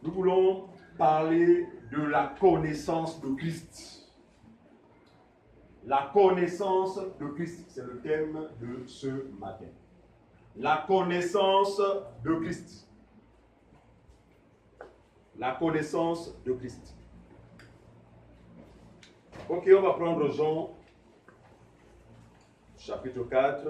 Nous voulons parler de la connaissance de Christ. La connaissance de Christ, c'est le thème de ce matin. La connaissance de Christ. La connaissance de Christ. Ok, on va prendre Jean, chapitre 4.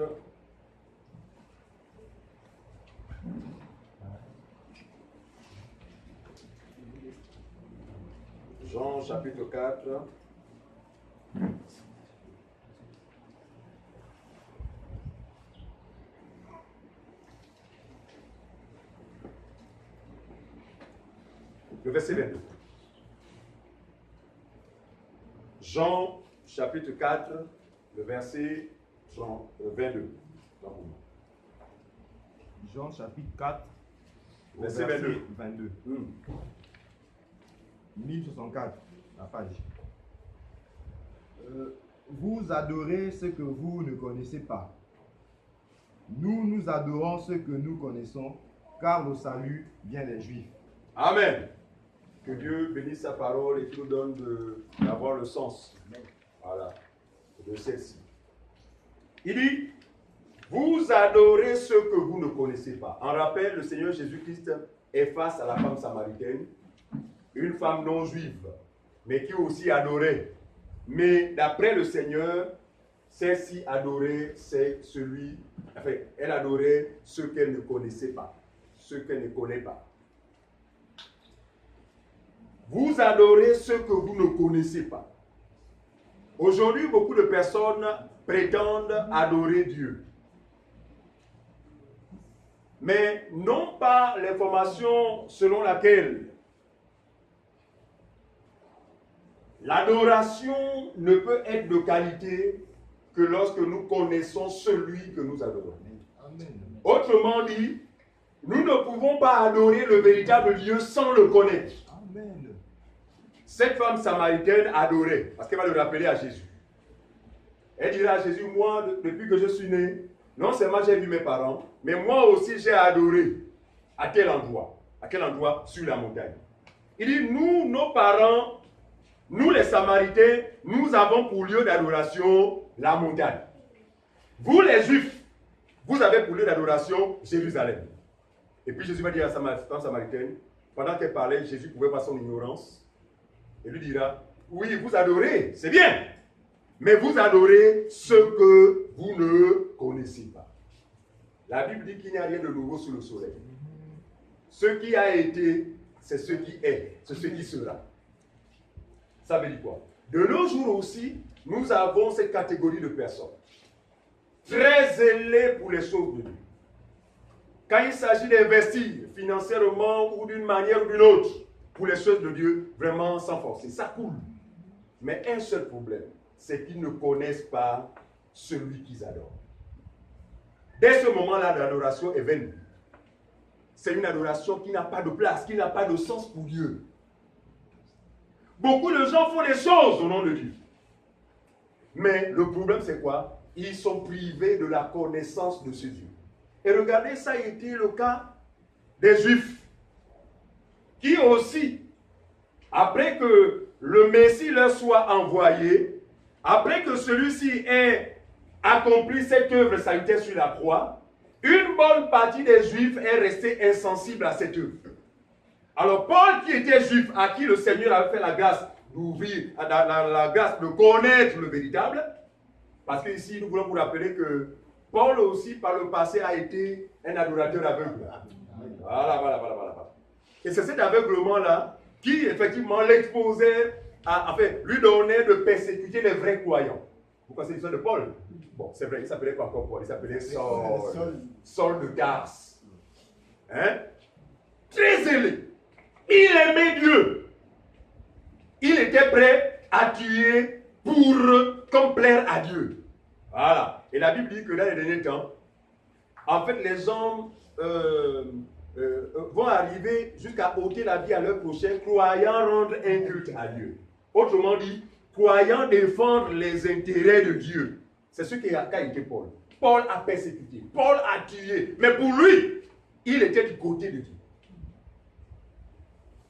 Jean, chapitre 4. Le verset 22. Jean, chapitre 4, le verset 22. Jean, chapitre 4, verset 22. 1064, la page. Vous adorez ce que vous ne connaissez pas. Nous adorons ce que nous connaissons, car le salut vient des Juifs. Amen. Que Dieu bénisse sa parole et qu'il nous donne d'avoir le sens. Voilà. De celle-ci. Il dit, vous adorez ce que vous ne connaissez pas. En rappel, le Seigneur Jésus-Christ est face à la femme samaritaine, une femme non juive, mais qui aussi adorait. Mais d'après le Seigneur, celle-ci adorait, c'est celui, enfin, elle adorait ce qu'elle ne connaissait pas, ce qu'elle ne connaît pas. Vous adorez ce que vous ne connaissez pas. Aujourd'hui, beaucoup de personnes prétendent adorer Dieu. Mais non pas l'information selon laquelle l'adoration ne peut être de qualité que lorsque nous connaissons celui que nous adorons. Amen. Autrement dit, nous ne pouvons pas adorer le véritable Dieu sans le connaître. Amen. Cette femme samaritaine adorait, parce qu'elle va le rappeler à Jésus. Elle dira à Jésus, moi, depuis que je suis né, non seulement j'ai vu mes parents, mais moi aussi j'ai adoré. À quel endroit? À quel endroit? Sur la montagne. Il dit, nous, nos parents, nous les Samaritains, nous avons pour lieu d'adoration la montagne. Vous les Juifs, vous avez pour lieu d'adoration Jérusalem. Et puis Jésus va dire à la femme samaritaine, pendant qu'elle parlait, Jésus pouvait voir son ignorance. Et lui dira, oui, vous adorez, c'est bien, mais vous adorez ce que vous ne connaissez pas. La Bible dit qu'il n'y a rien de nouveau sous le soleil. Ce qui a été, c'est ce qui est, c'est ce qui sera. Ça veut dire quoi? De nos jours aussi, nous avons cette catégorie de personnes très zélées pour les choses de Dieu. Quand il s'agit d'investir financièrement ou d'une manière ou d'une autre pour les choses de Dieu, vraiment sans forcer, ça coule. Mais un seul problème, c'est qu'ils ne connaissent pas celui qu'ils adorent. Dès ce moment-là, l'adoration est vaine. C'est une adoration qui n'a pas de place, qui n'a pas de sens pour Dieu. Beaucoup de gens font des choses au nom de Dieu. Mais le problème, c'est quoi? Ils sont privés de la connaissance de ce Dieu. Et regardez, ça a été le cas des Juifs, qui aussi, après que le Messie leur soit envoyé, après que celui-ci ait accompli cette œuvre salutaire sur la croix, une bonne partie des Juifs est restée insensible à cette œuvre. Alors Paul, qui était juif, à qui le Seigneur avait fait la grâce d'ouvrir, la grâce de connaître le véritable, parce que ici nous voulons vous rappeler que Paul aussi par le passé a été un adorateur aveugle. Voilà. Et c'est cet aveuglement-là qui effectivement l'exposait, lui donnait de persécuter les vrais croyants. Vous connaissez l'histoire de Paul? Bon, c'est vrai, il s'appelait pas encore Paul, il s'appelait Saul de Tarse. Hein? Très zélé. Il aimait Dieu. Il était prêt à tuer comme plaire à Dieu. Voilà. Et la Bible dit que dans les derniers temps, en fait, les hommes vont arriver jusqu'à ôter la vie à leur prochain, croyant rendre un culte à Dieu. Autrement dit, croyant défendre les intérêts de Dieu. C'est ce qu'a été Paul. Paul a persécuté, Paul a tué, mais pour lui, il était du côté de Dieu.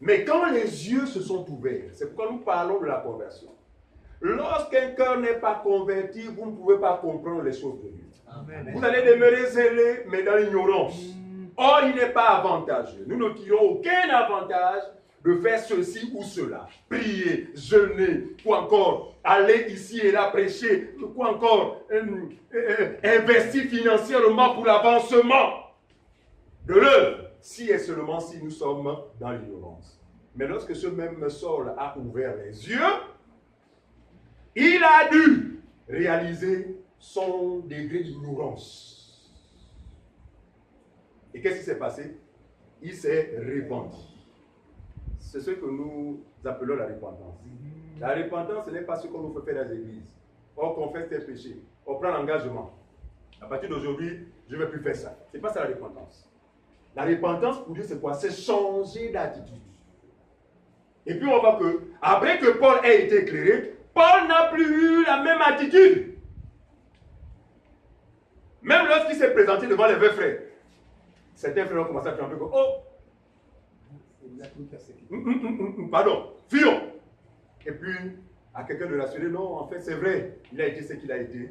Mais quand les yeux se sont ouverts, c'est pourquoi nous parlons de la conversion. Lorsqu'un cœur n'est pas converti, vous ne pouvez pas comprendre les choses de Dieu. Amen. Vous allez demeurer zélé, mais dans l'ignorance. Or, il n'est pas avantageux. Nous ne tirons aucun avantage de faire ceci ou cela. Prier, jeûner, ou encore aller ici et là prêcher, ou encore investir financièrement pour l'avancement de l'œuvre, si et seulement si nous sommes dans l'ignorance. Mais lorsque ce même Saul a ouvert les yeux, il a dû réaliser son degré d'ignorance. Et qu'est-ce qui s'est passé? Il s'est repenti. C'est ce que nous appelons la repentance. La repentance, ce n'est pas ce qu'on nous fait faire dans les églises. On confesse tes péchés, on prend l'engagement. À partir d'aujourd'hui, je ne vais plus faire ça. Ce n'est pas ça la repentance. La repentance, pour Dieu, c'est quoi? C'est changer d'attitude. Et puis on voit que, après que Paul ait été éclairé, Paul n'a plus eu la même attitude. Même lorsqu'il s'est présenté devant les vrais frères, certains frères ont commencé à trembler comme, oh, pardon, fuyons. Et puis, à quelqu'un de rassurer, non, en fait, c'est vrai, il a été ce qu'il a été,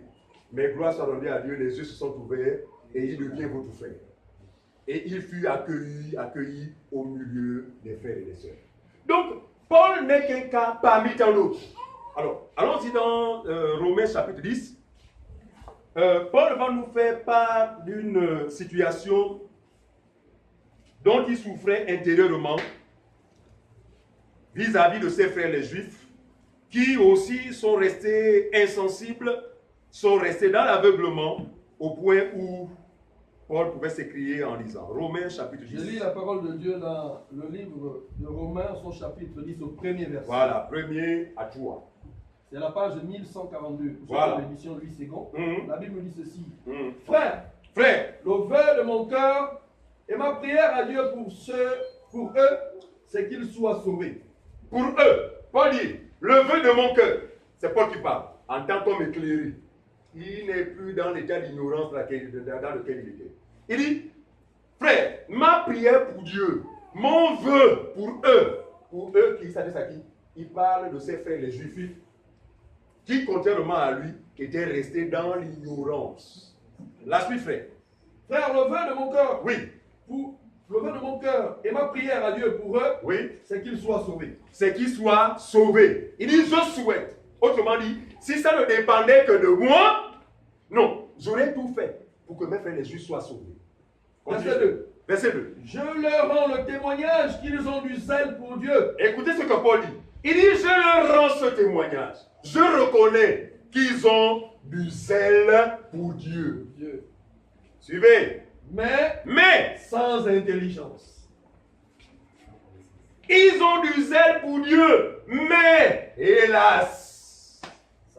mais gloire soit rendue à Dieu, les yeux se sont ouverts et il devient votre frère. Et il fut accueilli au milieu des frères et des sœurs. Donc, Paul n'est qu'un cas parmi tant d'autres. Alors, allons-y dans Romains chapitre 10. Paul va nous faire part d'une situation dont il souffrait intérieurement vis-à-vis de ses frères les Juifs, qui aussi sont restés insensibles, sont restés dans l'aveuglement, au point où Paul pouvait s'écrier en lisant. Romains chapitre 10. Je lis la parole de Dieu dans le livre de Romains, son chapitre 10, au premier verset. Voilà, premier à toi. C'est la page 1142. Voilà. L'édition Louis II. La Bible dit ceci. Frère, le vœu de mon cœur et ma prière à Dieu pour eux, c'est qu'ils soient sauvés. Pour eux, Paul dit, le vœu de mon cœur, c'est Paul qui parle, en tant qu'homme éclairé. Il n'est plus dans l'état d'ignorance dans lequel il était. Il dit, frère, ma prière pour Dieu, mon vœu pour eux qui s'adresse à qui? Il parle de ses frères les Juifs, qui, contrairement à lui, étaient restés dans l'ignorance. La suite, frère. Frère, le vœu de mon cœur, oui. Le vœu de mon cœur et ma prière à Dieu pour eux, oui, c'est qu'ils soient sauvés. C'est qu'ils soient sauvés. Il dit, je souhaite. Autrement dit, si ça ne dépendait que de moi, non, j'aurais tout fait pour que mes frères les Juifs soient sauvés. Verset 2. Verset 2. Je leur rends le témoignage qu'ils ont du zèle pour Dieu. Écoutez ce que Paul dit. Il dit, je leur rends ce témoignage. Je reconnais qu'ils ont du zèle pour Dieu. Suivez. Mais sans intelligence. Ils ont du zèle pour Dieu. Mais, hélas,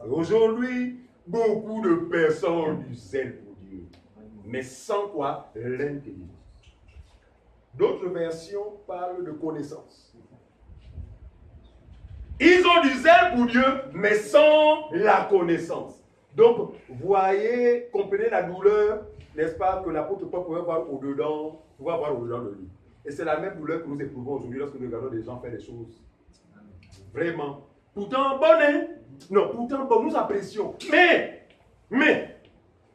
aujourd'hui, beaucoup de personnes ont du zèle pour Dieu. Mais sans quoi? L'intelligence. D'autres versions parlent de connaissance. Ils ont du zèle pour Dieu, mais sans la connaissance. Donc, voyez, comprenez la douleur, n'est-ce pas, que l'apôtre Paul pouvait voir au-dedans, de lui. Et c'est la même douleur que nous éprouvons aujourd'hui lorsque nous regardons des gens faire des choses. Vraiment. Pourtant, bonne, hein? Non, pourtant, bon, nous apprécions. Mais,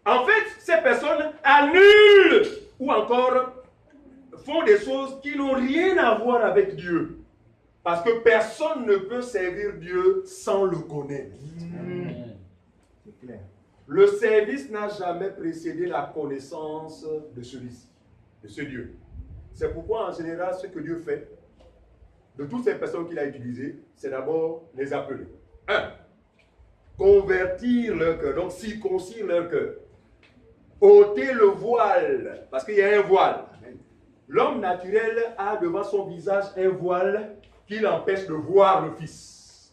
en fait, ces personnes annulent ou encore font des choses qui n'ont rien à voir avec Dieu. Parce que personne ne peut servir Dieu sans le connaître. C'est clair. Le service n'a jamais précédé la connaissance de celui-ci, de ce Dieu. C'est pourquoi, en général, ce que Dieu fait, de toutes ces personnes qu'il a utilisées, c'est d'abord les appeler. 1. Convertir leur cœur, donc circoncire leur cœur. Ôter le voile, parce qu'il y a un voile. L'homme naturel a devant son visage un voile qui l'empêche de voir le Fils.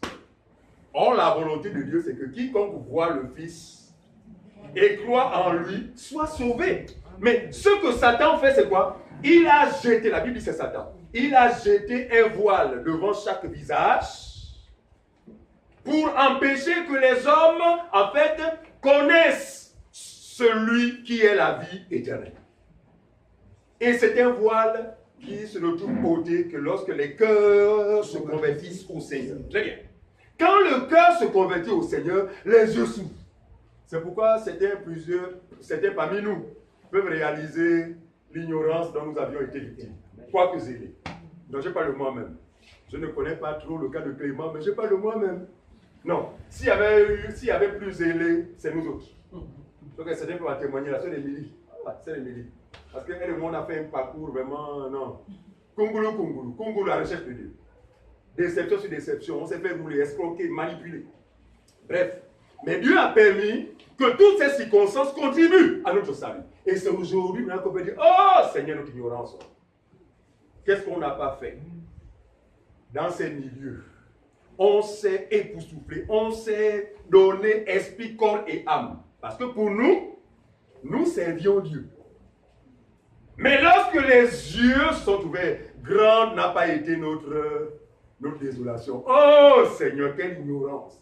Or, la volonté de Dieu, c'est que quiconque voit le Fils et croit en lui soit sauvé. Mais ce que Satan fait, c'est quoi? Il a jeté, la Bible dit c'est Satan, il a jeté un voile devant chaque visage pour empêcher que les hommes, en fait, connaissent celui qui est la vie éternelle. Et c'est un voile qui se retrouve ôté que lorsque les cœurs se convertissent au Seigneur. Très bien. Quand le cœur se convertit au Seigneur, les yeux s'ouvrent. C'est pourquoi certains parmi nous peuvent réaliser l'ignorance dont nous avions été victimes. Quoique zélés. Donc je parle de moi-même. Je ne connais pas trop le cas de Clément, mais je parle de moi-même. Non. S'il y avait plus zélés, c'est nous autres. Donc certains peuvent témoigner, la sœur Émilie. C'est Émilie. Parce qu'elle et moi, on a fait un parcours vraiment, non. Kungoulou, la recherche de Dieu. Déception sur déception, on s'est fait rouler, escroquer, manipuler. Bref. Mais Dieu a permis que toutes ces circonstances contribuent à notre salut. Et c'est aujourd'hui maintenant qu'on peut dire, oh Seigneur, notre ignorance. Qu'est-ce qu'on n'a pas fait dans ces milieux? On s'est époustouflé, on s'est donné esprit, corps et âme. Parce que pour nous, nous servions Dieu. Mais lorsque les yeux sont ouverts, grande n'a pas été notre désolation. Oh Seigneur, quelle ignorance!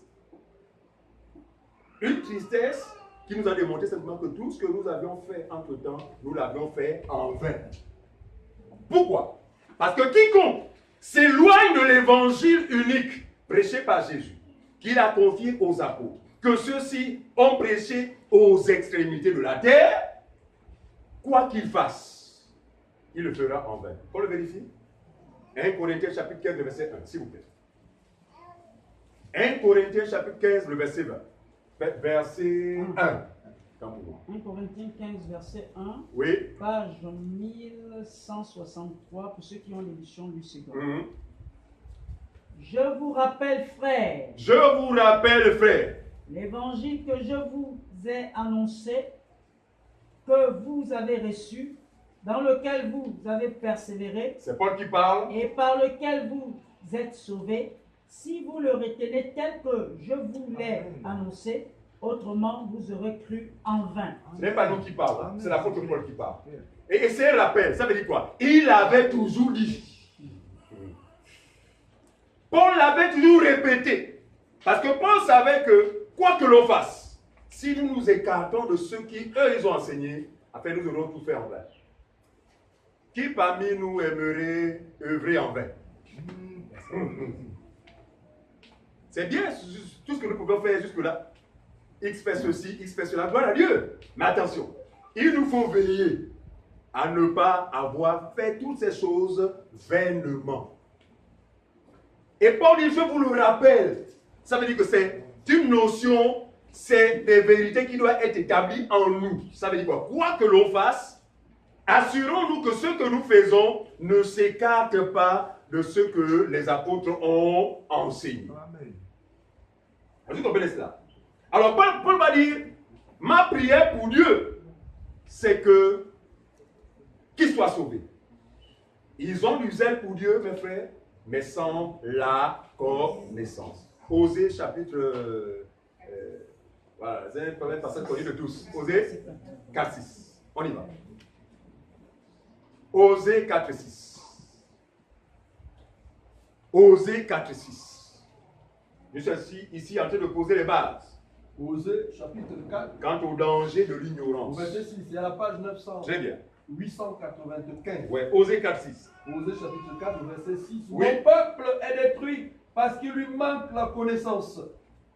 Une tristesse qui nous a démontré simplement que tout ce que nous avions fait entre-temps, nous l'avions fait en vain. Pourquoi? Parce que quiconque s'éloigne de l'évangile unique prêché par Jésus, qu'il a confié aux apôtres, que ceux-ci ont prêché aux extrémités de la terre, quoi qu'il fasse, il le fera en vain. On le vérifie? 1 Corinthiens chapitre 15, le verset 1, s'il vous plaît. 1 Corinthiens chapitre 15, le verset 20. Verset 1. 1 Corinthiens 15, verset 1. Oui. Page 1163 pour ceux qui ont l'édition du second. Je vous rappelle, frères. Je vous rappelle, frères. L'évangile que je vous ai annoncé, que vous avez reçu, dans lequel vous avez persévéré. C'est Paul qui parle. Et par lequel vous êtes sauvés. Si vous le retenez tel que je vous l'ai annoncé, autrement vous aurez cru en vain. Ce n'est pas nous qui parlons, c'est l'apôtre Paul qui parle. Et c'est un rappel, ça veut dire quoi? Il avait toujours dit. Paul l'avait toujours répété. Parce que Paul savait que, quoi que l'on fasse, si nous nous écartons de ceux qui, eux, ils ont enseigné, après nous aurons tout fait en vain. Qui parmi nous aimerait œuvrer en vain? C'est bien tout ce que nous pouvons faire jusque-là. X fait ceci, X fait cela, gloire à Dieu. Mais attention, il nous faut veiller à ne pas avoir fait toutes ces choses vainement. Et Paul dit, je vous le rappelle, ça veut dire que c'est une notion, c'est des vérités qui doivent être établies en nous. Ça veut dire quoi? Quoi que l'on fasse, assurons-nous que ce que nous faisons ne s'écarte pas de ce que les apôtres ont enseigné. Amen. Vous comprenez cela? Alors Paul va dire, ma prière pour Dieu, c'est que qu'ils soient sauvés. Ils ont du zèle pour Dieu, mes frères, mais sans la connaissance. Osée chapitre, voilà, c'est un premier passage connu de tous. Osée 4.6. On y va. Osée 4.6. Osée 4.6. Je suis ici en train de poser les bases. Osée chapitre 4. Quant au danger de l'ignorance. Verset 6, c'est à la page 900. Très bien. 895. Ouais, Osée 4.6. Osée chapitre 4, verset 6. Oui. Mon peuple est détruit parce qu'il lui manque la connaissance.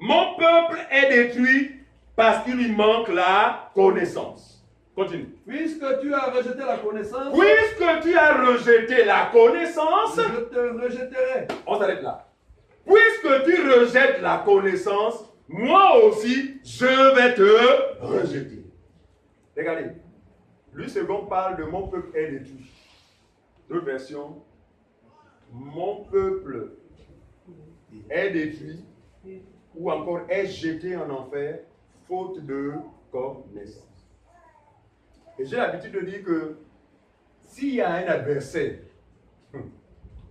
Mon peuple est détruit parce qu'il lui manque la connaissance. Continue. Puisque tu as rejeté la connaissance. Puisque tu as rejeté la connaissance. Je te rejetterai. On s'arrête là. Puisque tu rejettes la connaissance, moi aussi, je vais te rejeter. Regardez. Lui second parle de mon peuple est détruit. D'autres versions. Mon peuple est détruit ou encore est jeté en enfer faute de connaissance. Et j'ai l'habitude de dire que s'il y a un adversaire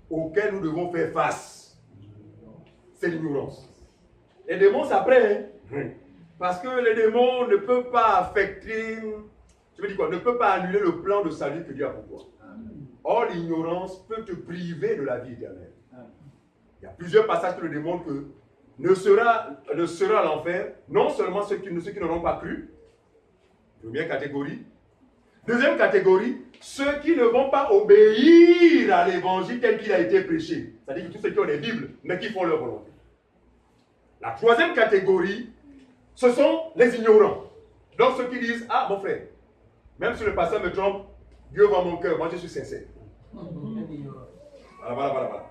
auquel nous devons faire face, c'est l'ignorance. Les démons s'apprennent, parce que les démons ne peuvent pas affecter, je veux dire quoi, ne peuvent pas annuler le plan de salut que Dieu a pour toi. Or, l'ignorance peut te priver de la vie éternelle. Il y a plusieurs passages qui le démontrent que ne sera l'enfer, non seulement ceux qui n'auront pas cru, première catégorie, Deuxième catégorie, ceux qui ne vont pas obéir à l'évangile tel qu'il a été prêché. C'est-à-dire tous ceux qui ont des Bibles, mais qui font leur volonté. La troisième catégorie, ce sont les ignorants. Donc ceux qui disent, ah mon frère, même si le pasteur me trompe, Dieu voit mon cœur, moi je suis sincère. Voilà.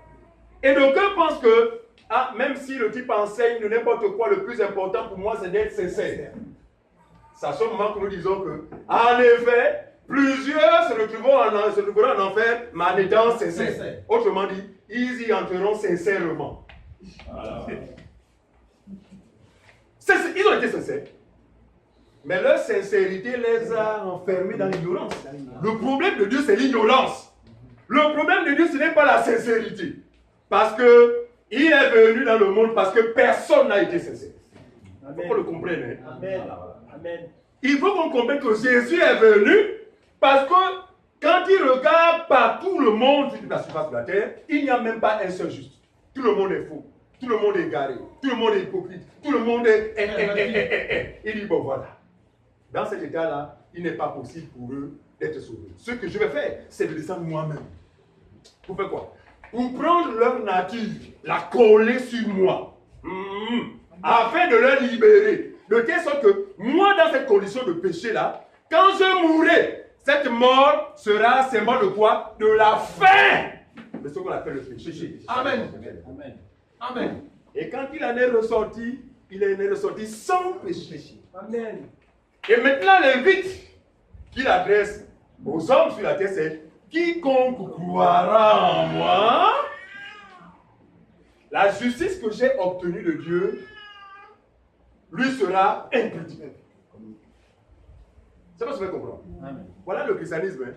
Et d'aucuns pensent que, ah, même si le type enseigne de n'importe quoi, le plus important pour moi c'est d'être sincère. C'est à ce moment que nous disons que, en effet, plusieurs se retrouveront en enfer, mais en étant sincères. Autrement dit, ils y entreront sincèrement. Voilà. Ils ont été sincères. Mais leur sincérité les a enfermés dans l'ignorance. Le problème de Dieu, c'est l'ignorance. Le problème de Dieu, ce n'est pas la sincérité. Parce que il est venu dans le monde parce que personne n'a été sincère. Il faut qu'on le comprenne. Hein? Amen. Amen. Il faut qu'on comprenne que Jésus est venu parce que quand il regarde partout le monde sur la surface de la terre, il n'y a même pas un seul juste. Tout le monde est faux. Tout le monde est égaré. Tout le monde est hypocrite. Tout le monde est... Il dit, bon voilà. Dans cet état-là, il n'est pas possible pour eux d'être sauvés. Ce que je vais faire, c'est de descendre moi-même. Pour faire quoi? Pour prendre leur nature, la coller sur moi, afin de leur libérer. De telle sorte que moi, dans cette condition de péché-là, quand je mourrai, cette mort sera symbole de quoi? De la fin de ce qu'on appelle le péché. Amen. Amen. Amen. Et quand il en est ressorti, il en est ressorti sans péché. Amen. Et maintenant, l'invite qu'il adresse aux hommes sur la terre, c'est quiconque croira en moi, la justice que j'ai obtenue de Dieu lui sera imputé. C'est pas ce que vous comprendre. Voilà le christianisme. Hein.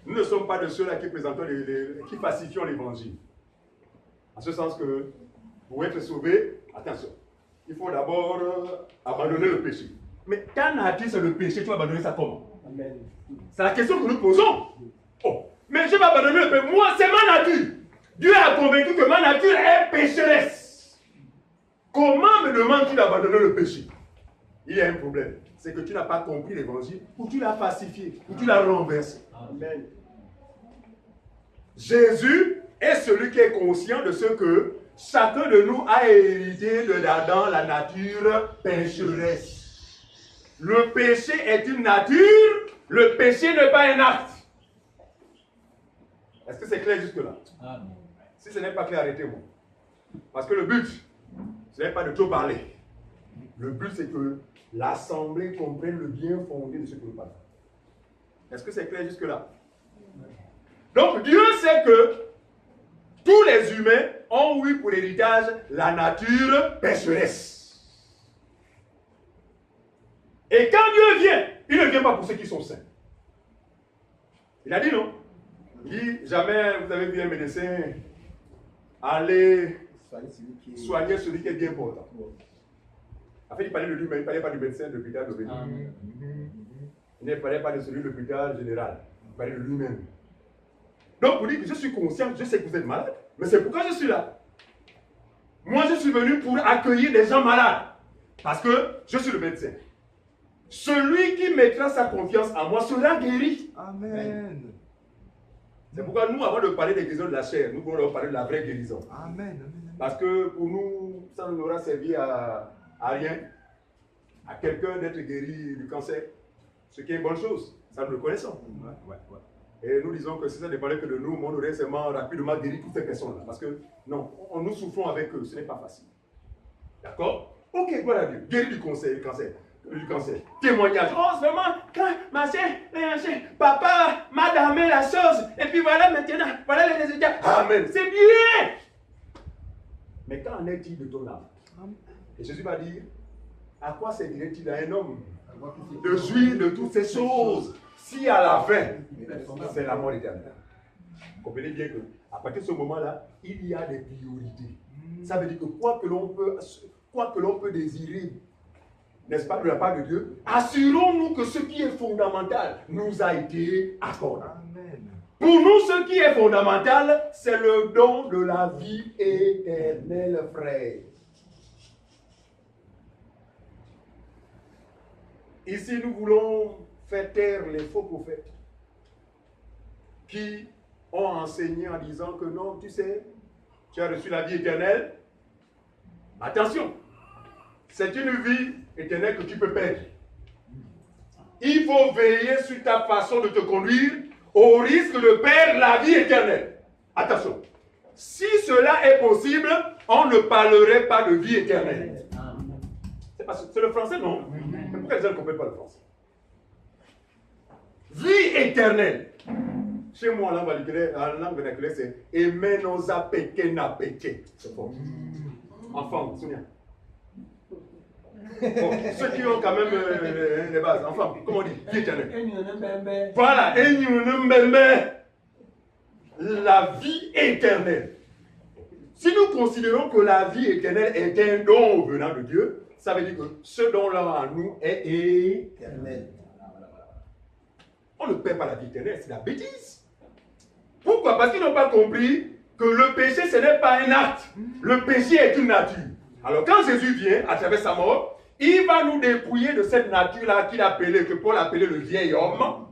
Nous ne sommes pas de ceux-là qui présentons qui falsifions l'évangile. En ce sens que pour être sauvé, attention, il faut d'abord abandonner le péché. Mais ta nature c'est le péché, tu vas abandonner ça comment? C'est la question que nous posons. Oh, mais je vais abandonner le péché. Moi, c'est ma nature. Dieu a convaincu que ma nature est pécheresse. Comment me demande-t-il d'abandonner le péché? Il y a un problème. C'est que tu n'as pas compris l'évangile, ou tu l'as falsifié, ou tu l'as renversé. Amen. Jésus est celui qui est conscient de ce que chacun de nous a hérité de d'Adam, la nature pécheresse. Le péché est une nature, le péché n'est pas un acte. Est-ce que c'est clair jusque-là? Si ce n'est pas clair, arrêtez-moi. Parce que le but, ce n'est pas de trop parler. Le but, c'est que l'Assemblée comprenne le bien fondé de ce que nous parlons. Est-ce que c'est clair jusque-là? Donc, Dieu sait que tous les humains ont eu pour héritage la nature pécheresse. Et quand Dieu vient, il ne vient pas pour ceux qui sont saints. Il a dit non. Il dit, jamais vous avez vu un médecin aller soigner celui qui est bien portant. En fait, il parlait de lui-même, il ne parlait pas du médecin de l'hôpital de Bénin. Il ne parlait pas de celui de l'hôpital général. Il parlait de lui-même. Donc, vous dites que je suis conscient, je sais que vous êtes malade, mais c'est pourquoi je suis là. Moi, je suis venu pour accueillir des gens malades, parce que je suis le médecin. Celui qui mettra sa confiance en moi sera guéri. Amen. C'est pourquoi nous, avant de parler des guérisons de la chair, nous voulons parler de la vraie guérison. Amen. Parce que pour nous, ça ne nous aura servi à rien, à quelqu'un d'être guéri du cancer, ce qui est une bonne chose. Ça nous le connaissons. Et nous disons que si ça ne dépendait que de nous, on aurait seulement rapidement guéri toutes ces personnes-là. Parce que non, nous souffrons avec eux, ce n'est pas facile. D'accord? Ok, voilà Dieu. Guéri du cancer. Du cancer. Témoignage. Oh, c'est vraiment, quand ma chère, papa m'a damé la chose. Et puis voilà maintenant, voilà les résultats. Amen. C'est bien. Mais qu'en est-il de ton âme? Et Jésus va dire, à quoi servirait-il à un homme de jouir de toutes ces choses si à la fin, c'est la mort éternelle? Comprenez bien qu'à partir de ce moment-là, il y a des priorités. Ça veut dire que quoi que l'on peut désirer, n'est-ce pas, de la part de Dieu, assurons-nous que ce qui est fondamental nous a été accordé. Amen. Pour nous, ce qui est fondamental, c'est le don de la vie éternelle, frère. Ici, nous voulons fait taire les faux prophètes qui ont enseigné en disant que non, tu sais, tu as reçu la vie éternelle. Attention, c'est une vie éternelle que tu peux perdre. Il faut veiller sur ta façon de te conduire au risque de perdre la vie éternelle. Attention, si cela est possible, on ne parlerait pas de vie éternelle. C'est le français, non? Mais pourquoi les gens ne comprennent pas le français? Vie éternelle. Chez moi, en langue vernaculaire, c'est Emenosa peke na peke. C'est fort. Enfant, souviens. Bon, ceux qui ont quand même les bases, enfant, comment on dit? Vie éternelle. Voilà, la vie éternelle. Si nous considérons que la vie éternelle est un don venant de Dieu, ça veut dire que ce don-là en nous est éternel. On ne perd pas la vie éternelle, c'est la bêtise. Pourquoi? Parce qu'ils n'ont pas compris que le péché, ce n'est pas un acte. Le péché est une nature. Alors quand Jésus vient, à travers sa mort, il va nous dépouiller de cette nature-là que Paul appelait le vieil homme.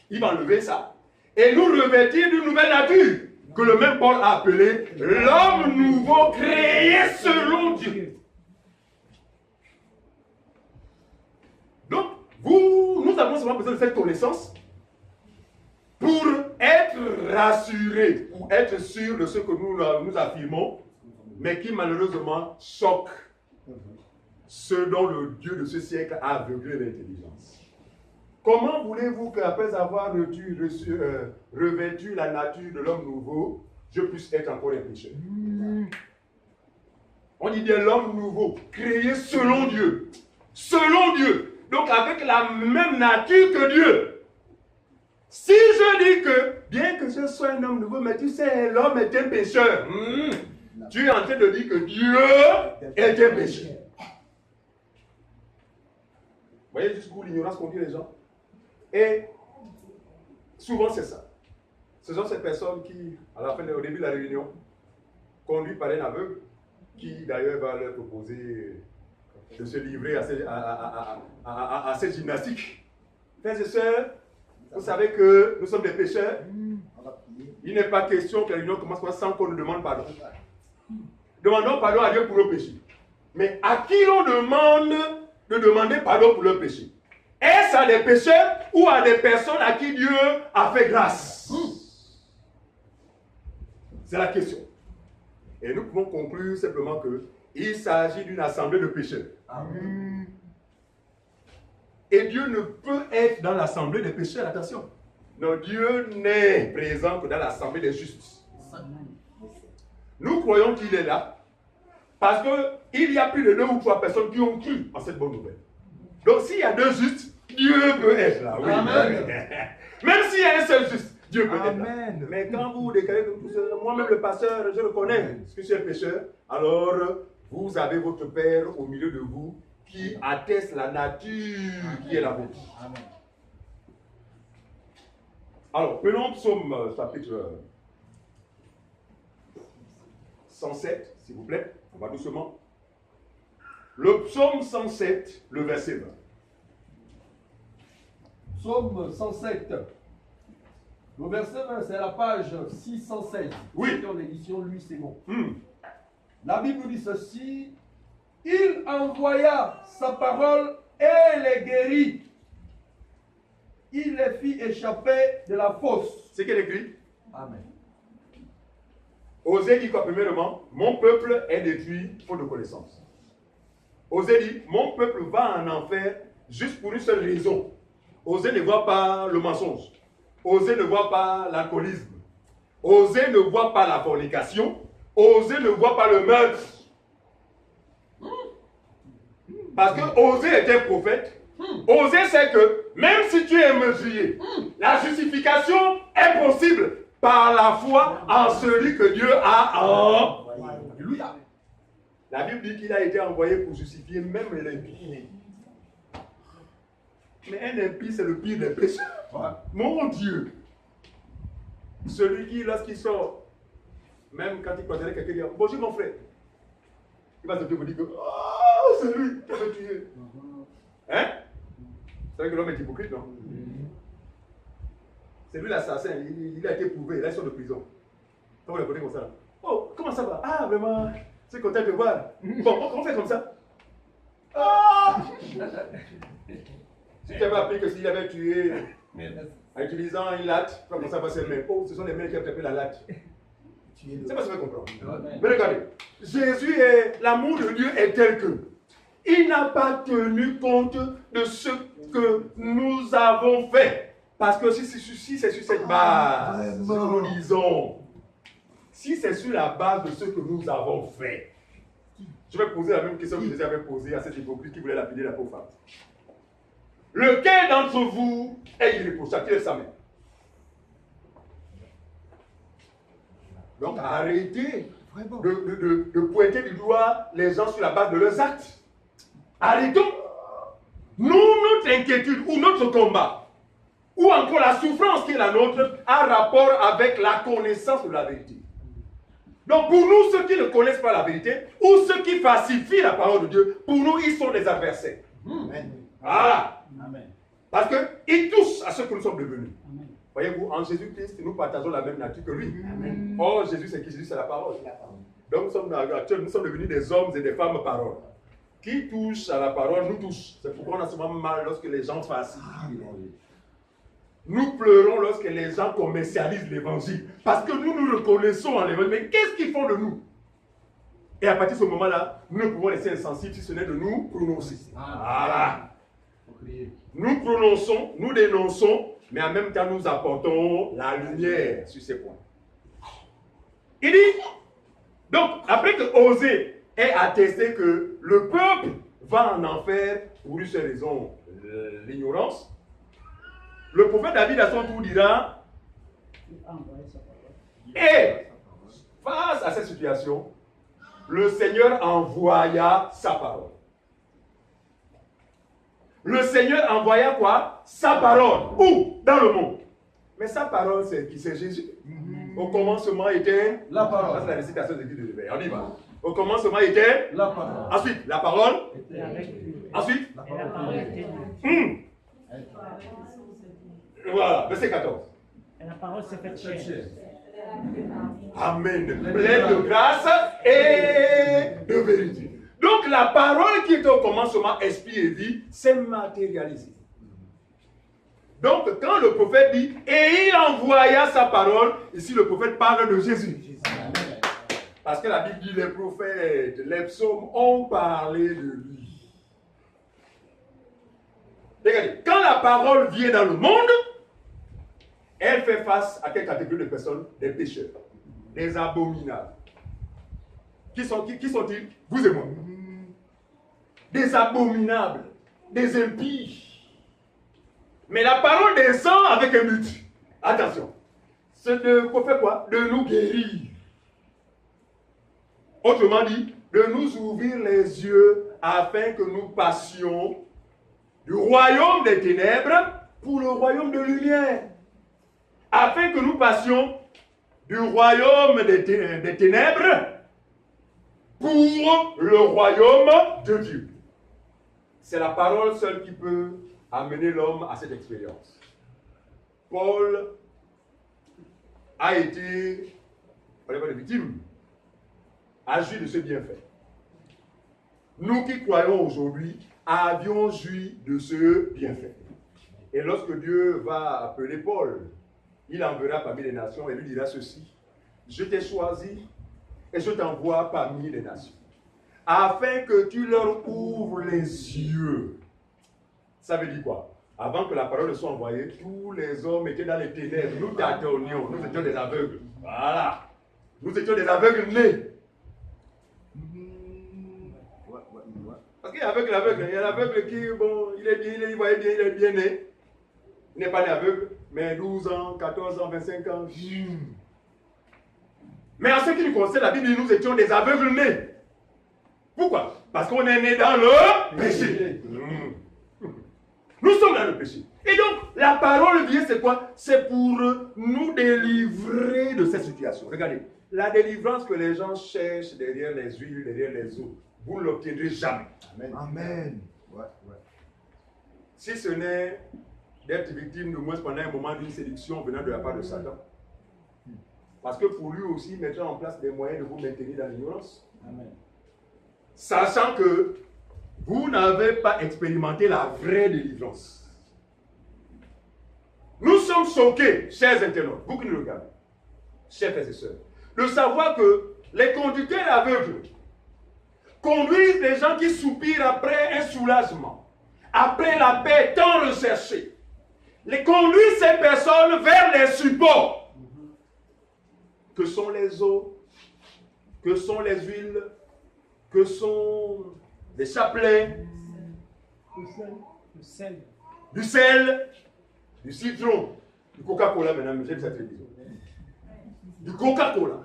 Il va enlever ça. Et nous revêtir d'une nouvelle nature, que le même Paul a appelé l'homme nouveau créé selon Dieu. Donc, nous avons seulement besoin de cette connaissance pour être rassurés, pour être sûrs de ce que nous affirmons, mais qui malheureusement choque ce dont le Dieu de ce siècle a aveuglé l'intelligence. Comment voulez-vous qu'après avoir revêtu la nature de l'homme nouveau, je puisse être encore un pécheur? On dit bien l'homme nouveau, créé selon Dieu. Selon Dieu. Donc avec la même nature que Dieu. Si je dis que, bien que je sois un homme nouveau, mais tu sais, l'homme est un pécheur. Tu es en train de dire que Dieu est un pécheur. Vous voyez jusqu'où l'ignorance conduit les gens? Et souvent c'est ça. Ce sont ces personnes qui, au début de la réunion, conduits par un aveugle, qui d'ailleurs va leur proposer de se livrer à cette gymnastique. Frères et sœurs, vous savez que nous sommes des pécheurs. Il n'est pas question que la réunion commence sans qu'on nous demande pardon. Demandons pardon à Dieu pour nos péchés. Mais à qui l'on demande de demander pardon pour leurs péchés? Est-ce à des pécheurs ou à des personnes à qui Dieu a fait grâce? C'est la question. Et nous pouvons conclure simplement qu'il s'agit d'une assemblée de pécheurs. Amen. Et Dieu ne peut être dans l'assemblée des pécheurs, attention. Non, Dieu n'est présent que dans l'assemblée des justes. Nous croyons qu'il est là parce qu'il y a plus de 2 ou 3 personnes qui ont cru en cette bonne nouvelle. Donc s'il y a 2 justes, Dieu peut être là. Oui. Amen. Même s'il y a un seul juste, Dieu peut être là. Mais quand vous déclarez que moi-même le pasteur, je le connais, parce que je suis un pécheur, alors vous avez votre Père au milieu de vous qui atteste la nature qui est la vôtre. Alors, prenons Psaume chapitre 107, s'il vous plaît. On va doucement. Le Psaume 107, le verset 20. Psaume 107. Le verset 20, c'est la page 616. Oui. C'est en édition Louis Ségon. La Bible nous dit ceci. Il envoya sa parole et les guérit. Il les fit échapper de la fosse. C'est qu'elle écrit. Amen. Osée dit quoi, premièrement? Mon peuple est détruit faute de connaissance. Osée dit, mon peuple va en enfer juste pour une seule raison. Osée ne voit pas le mensonge. Osée ne voit pas l'alcoolisme. Osée ne voit pas la fornication. Osée ne voit pas le meurtre. Parce que Osée était prophète. Osée sait que même si tu es meurtrier, la justification est possible par la foi en celui que Dieu a envoyé. Alléluia. La Bible dit qu'il a été envoyé pour justifier même l'impie. Mais un impie, c'est le pire des pécheurs. Mon Dieu. Celui qui, lorsqu'il sort, même quand il considère quelqu'un, il dit bonjour mon frère. Il va se dire que oh, c'est lui qui veut tuer. Hein? C'est vrai que l'homme est hypocrite, non? C'est lui l'assassin, il a été prouvé, là il sort de prison. Quand vous le connaissez comme ça, oh, comment ça va? Ah, vraiment, c'est content de te voir. Bon, on fait comme ça. Ah! Si tu avais appris que s'il avait tué en utilisant une latte, comment ça va ses mains? Oh, ce sont les mains qui ont tapé la latte. C'est pas ce que je comprends. Mais regardez, Jésus est, l'amour de Dieu est tel que il n'a pas tenu compte de ce que nous avons fait. Parce que si c'est sur cette base, ce que nous disons, si c'est sur la base de ce que nous avons fait, je vais poser la même question que Jésus avait posée à cet hypocrite qui voulait lapider la pauvre femme. Lequel d'entre vous est irréprochable? Qui est sa main? Donc arrêtez de pointer du doigt les gens sur la base de leurs actes. Arrêtons. Nous, notre inquiétude ou notre combat, ou encore la souffrance qui est la nôtre, a rapport avec la connaissance de la vérité. Donc pour nous, ceux qui ne connaissent pas la vérité, ou ceux qui falsifient la parole de Dieu, pour nous, ils sont des adversaires. Amen. Voilà. Amen. Parce qu'ils touchent à ce que nous sommes devenus. Amen. Voyez-vous, en Jésus-Christ, nous partageons la même nature que lui. Amen. Or, Jésus, c'est qui? Jésus, c'est la parole. Donc, nous sommes devenus des hommes et des femmes parole. Qui touche à la parole, nous touche. C'est pourquoi on a souvent mal lorsque les gens falsifient l'évangile. Nous pleurons lorsque les gens commercialisent l'évangile. Parce que nous reconnaissons en l'évangile. Mais qu'est-ce qu'ils font de nous? Et à partir de ce moment-là, nous ne pouvons laisser insensibles si ce n'est de nous prononcer. Voilà. Nous prononçons, nous dénonçons, mais en même temps nous apportons la lumière sur ces points. Il dit, donc après que Osée ait attesté que le peuple va en enfer pour une seule raison, l'ignorance, le prophète David à son tour dira, et face à cette situation, le Seigneur envoya sa parole. Le Seigneur envoya quoi? Sa parole. Où? Dans le monde. Mais sa parole, c'est qui? C'est Jésus. Au commencement était la parole. C'est la récitation des de l'éveil. On y va. Au commencement était la parole. Ensuite, la parole. Ensuite, la parole était Voilà, verset 14. Et la parole s'est faite chair. Amen. Pleine de grâce et de vérité. Donc la parole qui était au commencement, esprit et vie, s'est matérialisée. Donc quand le prophète dit, et il envoya sa parole, ici le prophète parle de Jésus. Parce que la Bible dit, les prophètes, les psaumes ont parlé de lui. Regardez, quand la parole vient dans le monde, elle fait face à quelle catégorie de personnes? Des pécheurs, des abominables. Qui sont-ils? Vous et moi. Des abominables, des impies. Mais la parole descend avec un but. Attention. C'est de faire quoi? De nous guérir. Autrement dit, de nous ouvrir les yeux afin que nous passions du royaume des ténèbres pour le royaume de lumière. Afin que nous passions du royaume des ténèbres pour le royaume de Dieu. C'est la parole seule qui peut amener l'homme à cette expérience. Paul a été, victime, a joui de ce bienfait. Nous qui croyons aujourd'hui, avions joui de ce bienfait. Et lorsque Dieu va appeler Paul, il enverra parmi les nations et lui dira ceci: je t'ai choisi et je t'envoie parmi les nations, afin que tu leur ouvres les yeux. Ça veut dire quoi? Avant que la parole soit envoyée, tous les hommes étaient dans les ténèbres. Nous tâtonnions, nous étions des aveugles. Voilà. Nous étions des aveugles nés. Parce qu'il y a l'aveugle. Il y a l'aveugle qui, bon, il voyait bien, il est bien né. Il n'est pas né aveugle, mais 12 ans, 14 ans, 25 ans. Mais en ce qui nous concerne, la Bible dit nous étions des aveugles nés. Pourquoi? Parce qu'on est né dans le péché. Nous sommes dans le péché. Et donc, la parole vient, c'est quoi? C'est pour nous délivrer de cette situation. Regardez, la délivrance que les gens cherchent derrière les huiles, derrière les eaux, vous ne l'obtiendrez jamais. Amen. Amen. Ouais. si ce n'est d'être victime de moins pendant un moment d'une séduction venant de la part de Satan. Parce que pour lui aussi, mettra en place des moyens de vous maintenir dans l'ignorance. Sachant que vous n'avez pas expérimenté la vraie délivrance. Nous sommes choqués, chers internautes, vous qui nous regardez, chers frères et sœurs, de savoir que les conducteurs aveugles conduisent des gens qui soupirent après un soulagement, après la paix tant recherchée. Les conduisent ces personnes vers les supports, que sont les eaux, que sont les huiles, que sont les chapelets, du sel, du citron, du Coca-Cola maintenant, j'aime cette télévision. Du Coca-Cola.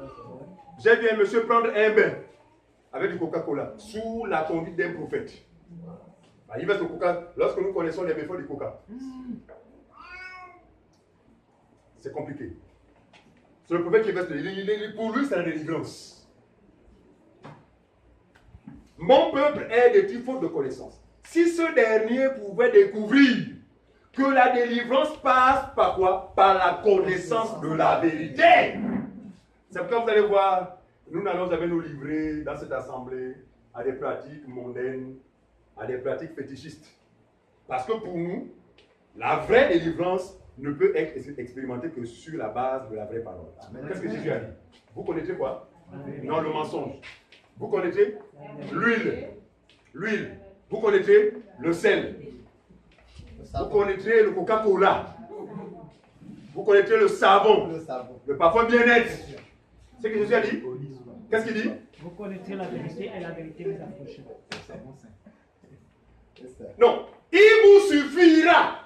J'ai vu un monsieur prendre un bain avec du Coca-Cola sous la conduite d'un prophète. Il verse le Coca lorsque nous connaissons les méfaits du Coca. C'est compliqué. C'est le prophète qui verse pour lui, c'est la délivrance. Mon peuple est détruit faute de connaissance. Si ce dernier pouvait découvrir que la délivrance passe par quoi? Par la connaissance de la vérité. C'est pourquoi vous allez voir, nous n'allons jamais nous livrer dans cette assemblée à des pratiques mondaines, à des pratiques fétichistes. Parce que pour nous, la vraie délivrance ne peut être expérimentée que sur la base de la vraie parole. Qu'est-ce que Jésus a dit? Vous connaissez quoi? Non, le mensonge. Vous connaissez l'huile. L'huile. Vous connaissez le sel. Vous connaissez le Coca-Cola. Vous connaissez le savon. Le parfum bien-être. C'est ce que Jésus a dit. Qu'est-ce qu'il dit? Vous connaîtrez la vérité et la vérité vous affranchira. Non. Il vous suffira,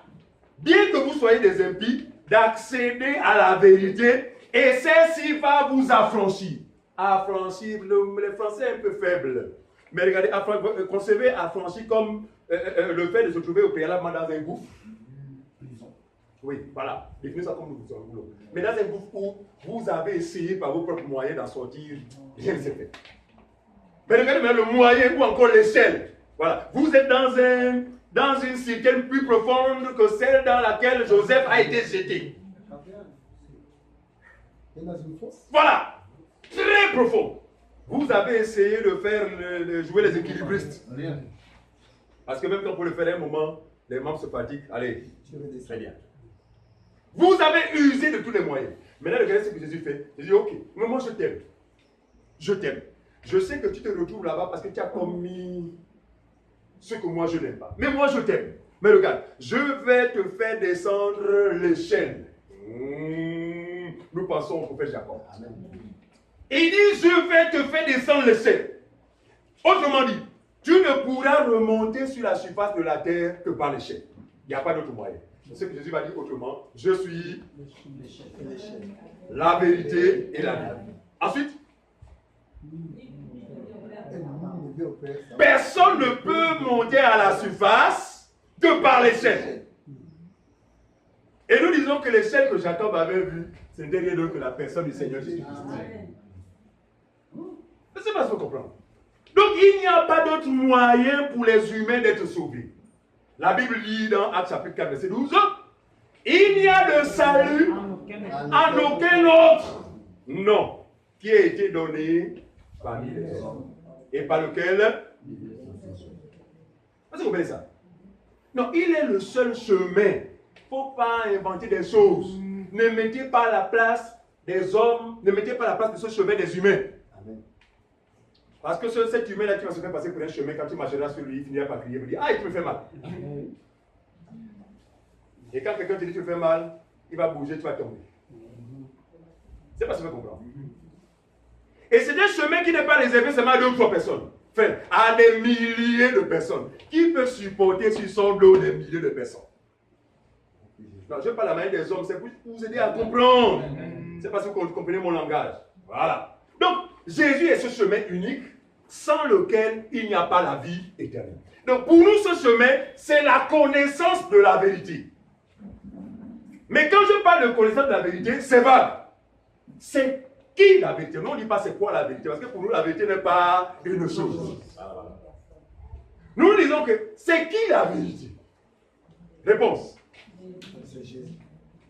bien que vous soyez des impies, d'accéder à la vérité et celle-ci va vous affranchir. Affranchir, les Français un peu faibles. Mais regardez, concevez affranchir comme le fait de se trouver au préalablement dans un gouffre. Oui, voilà. Définissez ça comme nous vous en voulons. Mais dans un gouffre où vous avez essayé par vos propres moyens d'en sortir, rien ne s'est fait. Mais regardez maintenant le moyen ou encore l'échelle. Voilà. Vous êtes dans une citerne plus profonde que celle dans laquelle Joseph a été jeté. Voilà. Très profond. Vous avez essayé de faire jouer les équilibristes. Parce que même quand vous le faites un moment, les membres se fatiguent. Allez, très bien. Vous avez usé de tous les moyens. Maintenant, regardez ce que Jésus fait. Jésus dit, ok, mais moi je t'aime. Je t'aime. Je sais que tu te retrouves là-bas parce que tu as commis ce que moi je n'aime pas. Mais moi je t'aime. Mais regarde, je vais te faire descendre l'échelle. Nous pensons au prophète Jacob. Amen. Il dit, je vais te faire descendre l'échelle. Autrement dit, tu ne pourras remonter sur la surface de la terre que par l'échelle. Il n'y a pas d'autre moyen. C'est ce que Jésus va dire autrement. Je suis la vérité et la vie. Ensuite, personne ne peut monter à la surface que par l'échelle. Et nous disons que l'échelle que Jacob avait vue, ce n'était rien d'autre que la personne du Seigneur Jésus-Christ. C'est pas ce qu'on comprend. Donc il n'y a pas d'autre moyen pour les humains d'être sauvés. La Bible dit dans Actes chapitre 4, verset 12, il n'y a de salut en aucun autre nom qui a été donné parmi les hommes et par lequel. Est-ce que vous comprenez ça? Non, il est le seul chemin. Il ne faut pas inventer des choses. Ne mettez pas la place des hommes, ne mettez pas la place de ce chemin des humains. Parce que cet humain-là qui va se faire passer pour un chemin, quand tu marcheras sur lui, il finira par crier, il dit, ah, il te fait mal. Et quand quelqu'un te dit, tu me fais mal, il va bouger, tu vas tomber. C'est pas ce que je comprends. Et c'est un chemin qui n'est pas réservé seulement à 2 ou 3 personnes. Enfin, à des milliers de personnes. Qui peut supporter sur son dos des milliers de personnes? Non, je ne parle pas la manière des hommes, c'est pour vous aider à comprendre. C'est parce que vous comprenez mon langage. Voilà. Donc, Jésus est ce chemin unique sans lequel il n'y a pas la vie éternelle. Donc, pour nous, ce chemin, c'est la connaissance de la vérité. Mais quand je parle de connaissance de la vérité, c'est vague. C'est qui la vérité? Nous, on ne dit pas c'est quoi la vérité, parce que pour nous, la vérité n'est pas une chose. Nous disons que c'est qui la vérité? Réponse. C'est Jésus.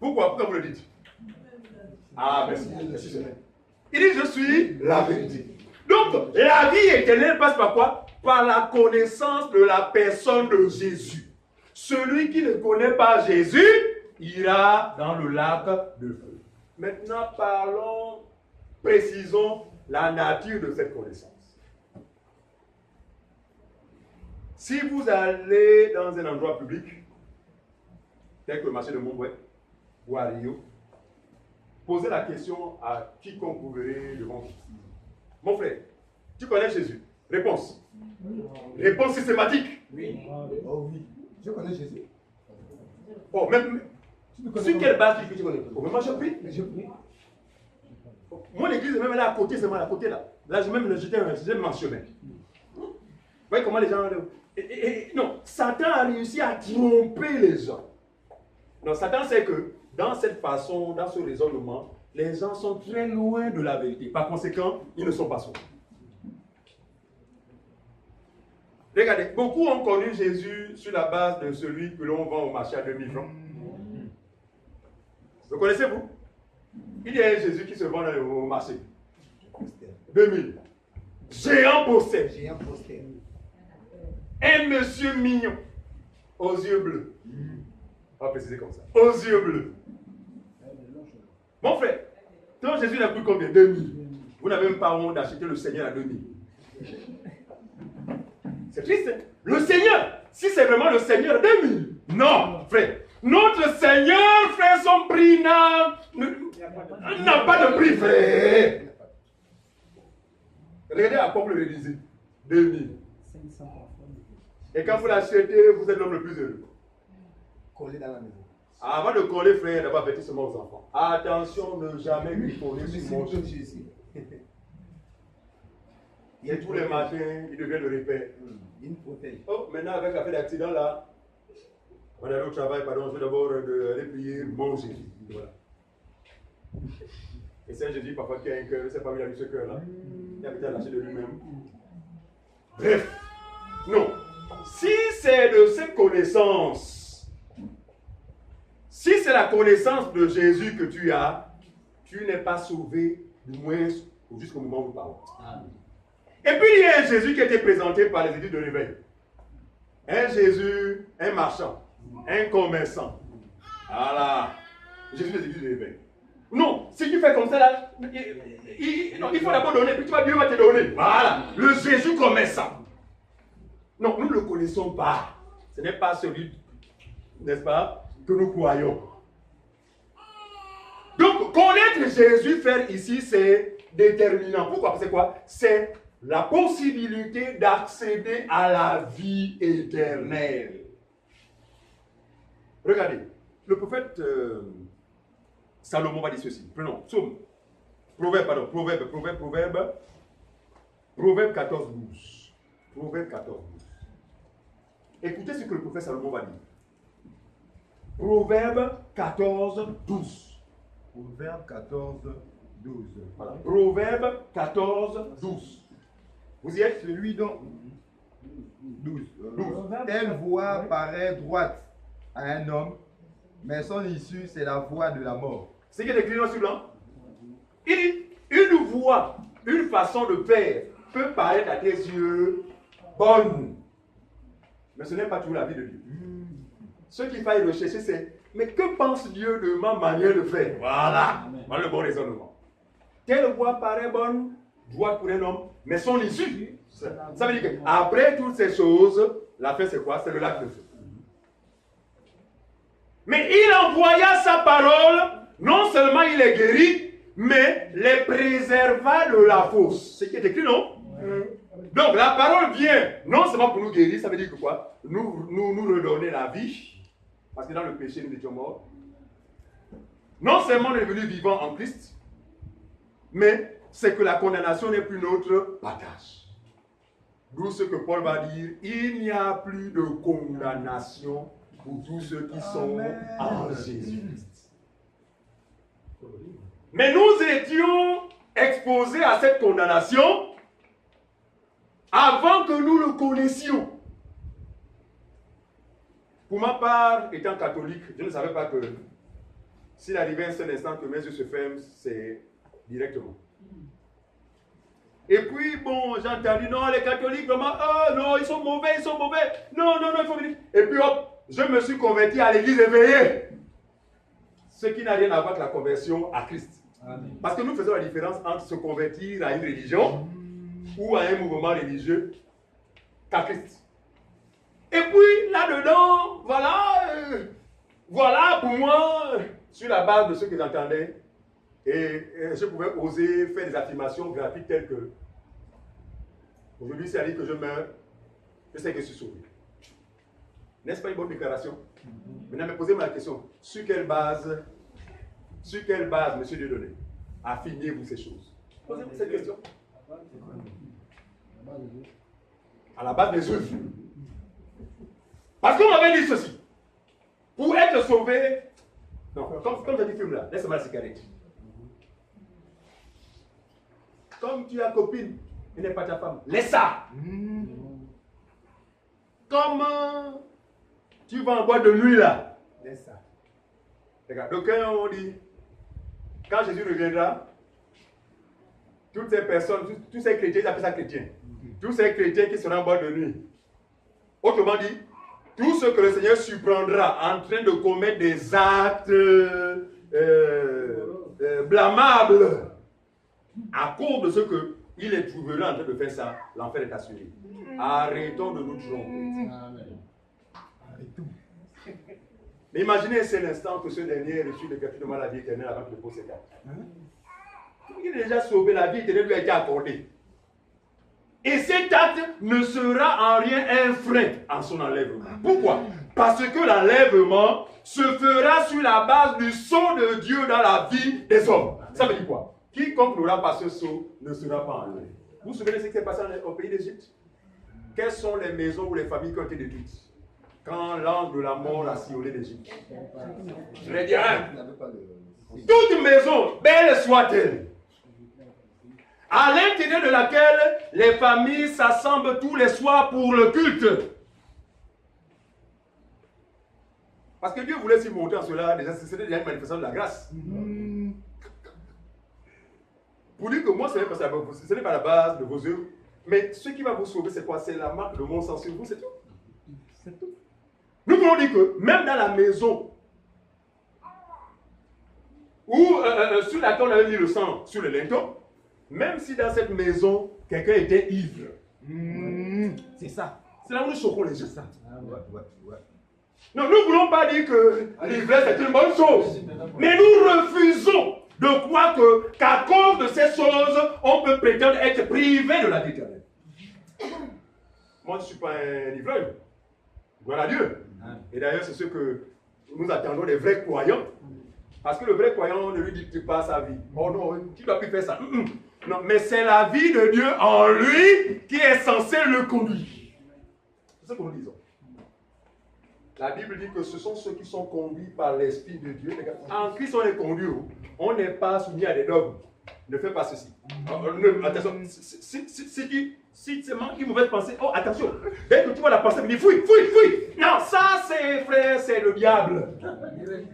Pourquoi vous le dites? Ah, merci. Il dit, je suis la vérité. Donc, la vie éternelle passe par quoi? Par la connaissance de la personne de Jésus. Celui qui ne connaît pas Jésus ira dans le lac de feu. Maintenant, précisons la nature de cette connaissance. Si vous allez dans un endroit public, tel que le marché de Montbouet ou à Rio, posez la question à quiconque vous verrez devant vous. Mon frère, tu connais Jésus? Réponse. Réponse systématique. Oui. Oh oui. Je connais Jésus. Oh, même. Sur quelle base tu connais? Oh, mais moi je prie. Je prie. Mon église est même là à côté, c'est moi à côté là. Là, j'ai mentionné. Vous voyez comment les gens. Non, Satan a réussi à tromper les gens. Non, Satan sait que dans cette façon, dans ce raisonnement, les gens sont très loin de la vérité. Par conséquent, ils ne sont pas sauvés. Regardez, beaucoup ont connu Jésus sur la base de celui que l'on vend au marché à 2000 francs. Le connaissez-vous? Il y a un Jésus qui se vend au marché. 2000. Géant poster. Géant poster. Un monsieur mignon. Aux yeux bleus. On va préciser comme ça. Aux yeux bleus. Mon frère, quand Jésus n'a plus combien? 2000. Vous n'avez même pas honte d'acheter le Seigneur à 2000. C'est triste. Hein? Le Seigneur, si c'est vraiment le Seigneur, 2000. Non, frère. Notre Seigneur, frère, son prix n'a pas de prix, frère. Regardez à quoi vous le disait. 2000. Et quand vous l'achetez, vous êtes l'homme le plus heureux. Collé dans la maison. Avant de coller, frère, d'abord avertissement aux enfants. Attention, ne jamais griffonnner sur mon Jésus. Et tous les matins, il devient le repère. Il protège. Oh, maintenant, avec l'affaire d'accident là, on est allé au travail, pardon, je vais d'abord aller prier mon Jésus. Voilà. Et c'est un Jésus parfois qui a un cœur, je ne sais pas où il a eu ce cœur là. Il a peut-être lâché de lui-même. Bref, non. Si c'est de cette connaissance, si c'est la connaissance de Jésus que tu as, tu n'es pas sauvé, du moins jusqu'au moment où nous parlons. Et puis il y a un Jésus qui a été présenté par les églises de réveil. Un Jésus, un marchand, un commerçant. Voilà. Jésus des églises de réveil. Non, si tu fais comme ça là, il faut d'abord donner, puis Dieu va te donner. Voilà. Le Jésus commerçant. Non, nous ne le connaissons pas. Ce n'est pas celui, n'est-ce pas, que nous croyons. Donc, connaître Jésus, faire ici, c'est déterminant. Pourquoi? C'est quoi? C'est la possibilité d'accéder à la vie éternelle. Regardez, le prophète Salomon va dire ceci. Prenons, Psaume, Proverbe 14, 12. Proverbe 14, 12. Écoutez ce que le prophète Salomon va dire. Proverbe 14, 12. Proverbe 14, 12. Voilà. Proverbe 14, 12. Vous y êtes? Celui dont 12. Telle voie paraît droite à un homme, mais son issue, c'est la voie de la mort. C'est qu'il est écrit noir sur blanc. Il dit, une voie, une façon de faire peut paraître à tes yeux bonne. Mais ce n'est pas toujours la vie de Dieu. Ce qu'il faille rechercher, c'est, mais que pense Dieu de ma manière de faire? Voilà. Voilà le bon raisonnement. Telle voie paraît bonne, droite pour un homme, mais son issue, ça veut dire qu'après toutes ces choses, la fin c'est quoi? C'est le lac de feu. Mais il envoya sa parole, non seulement il les guérit, mais les préserva de la fosse. C'est ce qui est écrit, non? Donc la parole vient non seulement pour nous guérir, ça veut dire que quoi? Nous redonner la vie, parce que dans le péché nous étions morts. Non seulement on est devenu vivant en Christ, mais c'est que la condamnation n'est plus notre partage. D'où ce que Paul va dire, il n'y a plus de condamnation pour tous ceux qui sont en Jésus-Christ. Mais nous étions exposés à cette condamnation avant que nous le connaissions. Pour ma part, étant catholique, je ne savais pas que s'il arrivait un seul instant que mes yeux se ferment, c'est directement. Et puis, bon, j'ai entendu, non, les catholiques, vraiment, oh non, ils sont mauvais, non, il faut venir. Et puis, hop, je me suis converti à l'église éveillée. Ce qui n'a rien à voir avec la conversion à Christ. Amen. Parce que nous faisons la différence entre se convertir à une religion ou à un mouvement religieux qu'à Christ. Et puis, là-dedans, voilà pour moi, sur la base de ce que j'entendais, et je pouvais oser faire des affirmations gratuites telles que aujourd'hui, c'est à dire que je meurs, je sais que je suis sauvé. N'est-ce pas une bonne déclaration? Maintenant, posez-moi la question, sur quelle base, monsieur Dieudonné, affirmez-vous ces choses? Posez-vous cette question. À la base des œuvres. Parce qu'on m'avait dit ceci. Pour être sauvé, non, comme j'ai dit film là, laisse-moi la cigarette. Comme tu as copine, elle n'est pas ta femme, laisse ça. Comme tu vas en boîte de nuit là, laisse ça. Regarde, d'aucuns ont dit, quand Jésus reviendra, toutes ces personnes, tous ces chrétiens, ils appellent ça chrétiens. Tous ces chrétiens qui seront en boîte de nuit. Autrement dit, tout ce que le Seigneur surprendra en train de commettre des actes blâmables à cause de ce qu'il les trouvera en train de faire ça, l'enfer est assuré. Arrêtons de nous tromper. Mais imaginez un seul instant que ce dernier ait reçu le gratuitement la vie éternelle avant qu'il ne pose ses actes. Il est déjà sauvé, la vie éternelle lui a été accordée. Et cet acte ne sera en rien un frein en son enlèvement. Pourquoi? Parce que l'enlèvement se fera sur la base du sceau de Dieu dans la vie des hommes. Ça veut dire quoi? Quiconque n'aura pas ce sceau ne sera pas enlevé. Vous vous souvenez de ce qui s'est passé au pays d'Égypte? Quelles sont les maisons ou les familles qui ont été détruites quand l'ange de la mort a sillonné l'Égypte? Je vais dire un. Toute maison, belle soit-elle, à l'intérieur de laquelle les familles s'assemblent tous les soirs pour le culte. Parce que Dieu voulait s'y monter en cela, déjà, c'était déjà une manifestation de la grâce. Pour dire que moi, ce n'est pas la base de vos œuvres, mais ce qui va vous sauver, c'est quoi? C'est la marque de mon sang sur vous, c'est tout. C'est tout. Nous voulons dire que même dans la maison où, sur laquelle on avait mis le sang sur le linteau, même si dans cette maison, quelqu'un était ivre. C'est ça. C'est là où nous choquons les gens. Non, nous ne voulons pas dire que l'ivresse est une bonne chose. Mais nous refusons de croire qu'à cause de ces choses, on peut prétendre être privé de la vie éternelle. Moi, je ne suis pas un ivrogne. Gloire à Dieu. Et d'ailleurs, c'est ce que nous attendons des vrais croyants. Parce que le vrai croyant ne lui dicte pas sa vie. Oh non, tu ne dois plus faire ça. Non, mais c'est la vie de Dieu en lui qui est censée le conduire. C'est ce que nous disons. La Bible dit que ce sont ceux qui sont conduits par l'Esprit de Dieu. En Christ, on est conduit. On n'est pas soumis à des dogmes. Ne fais pas ceci. Attention, si tu manques une mauvaise pensée, oh attention, dès que tu vois la pensée, dis fouille. Non, ça c'est frère, c'est le diable.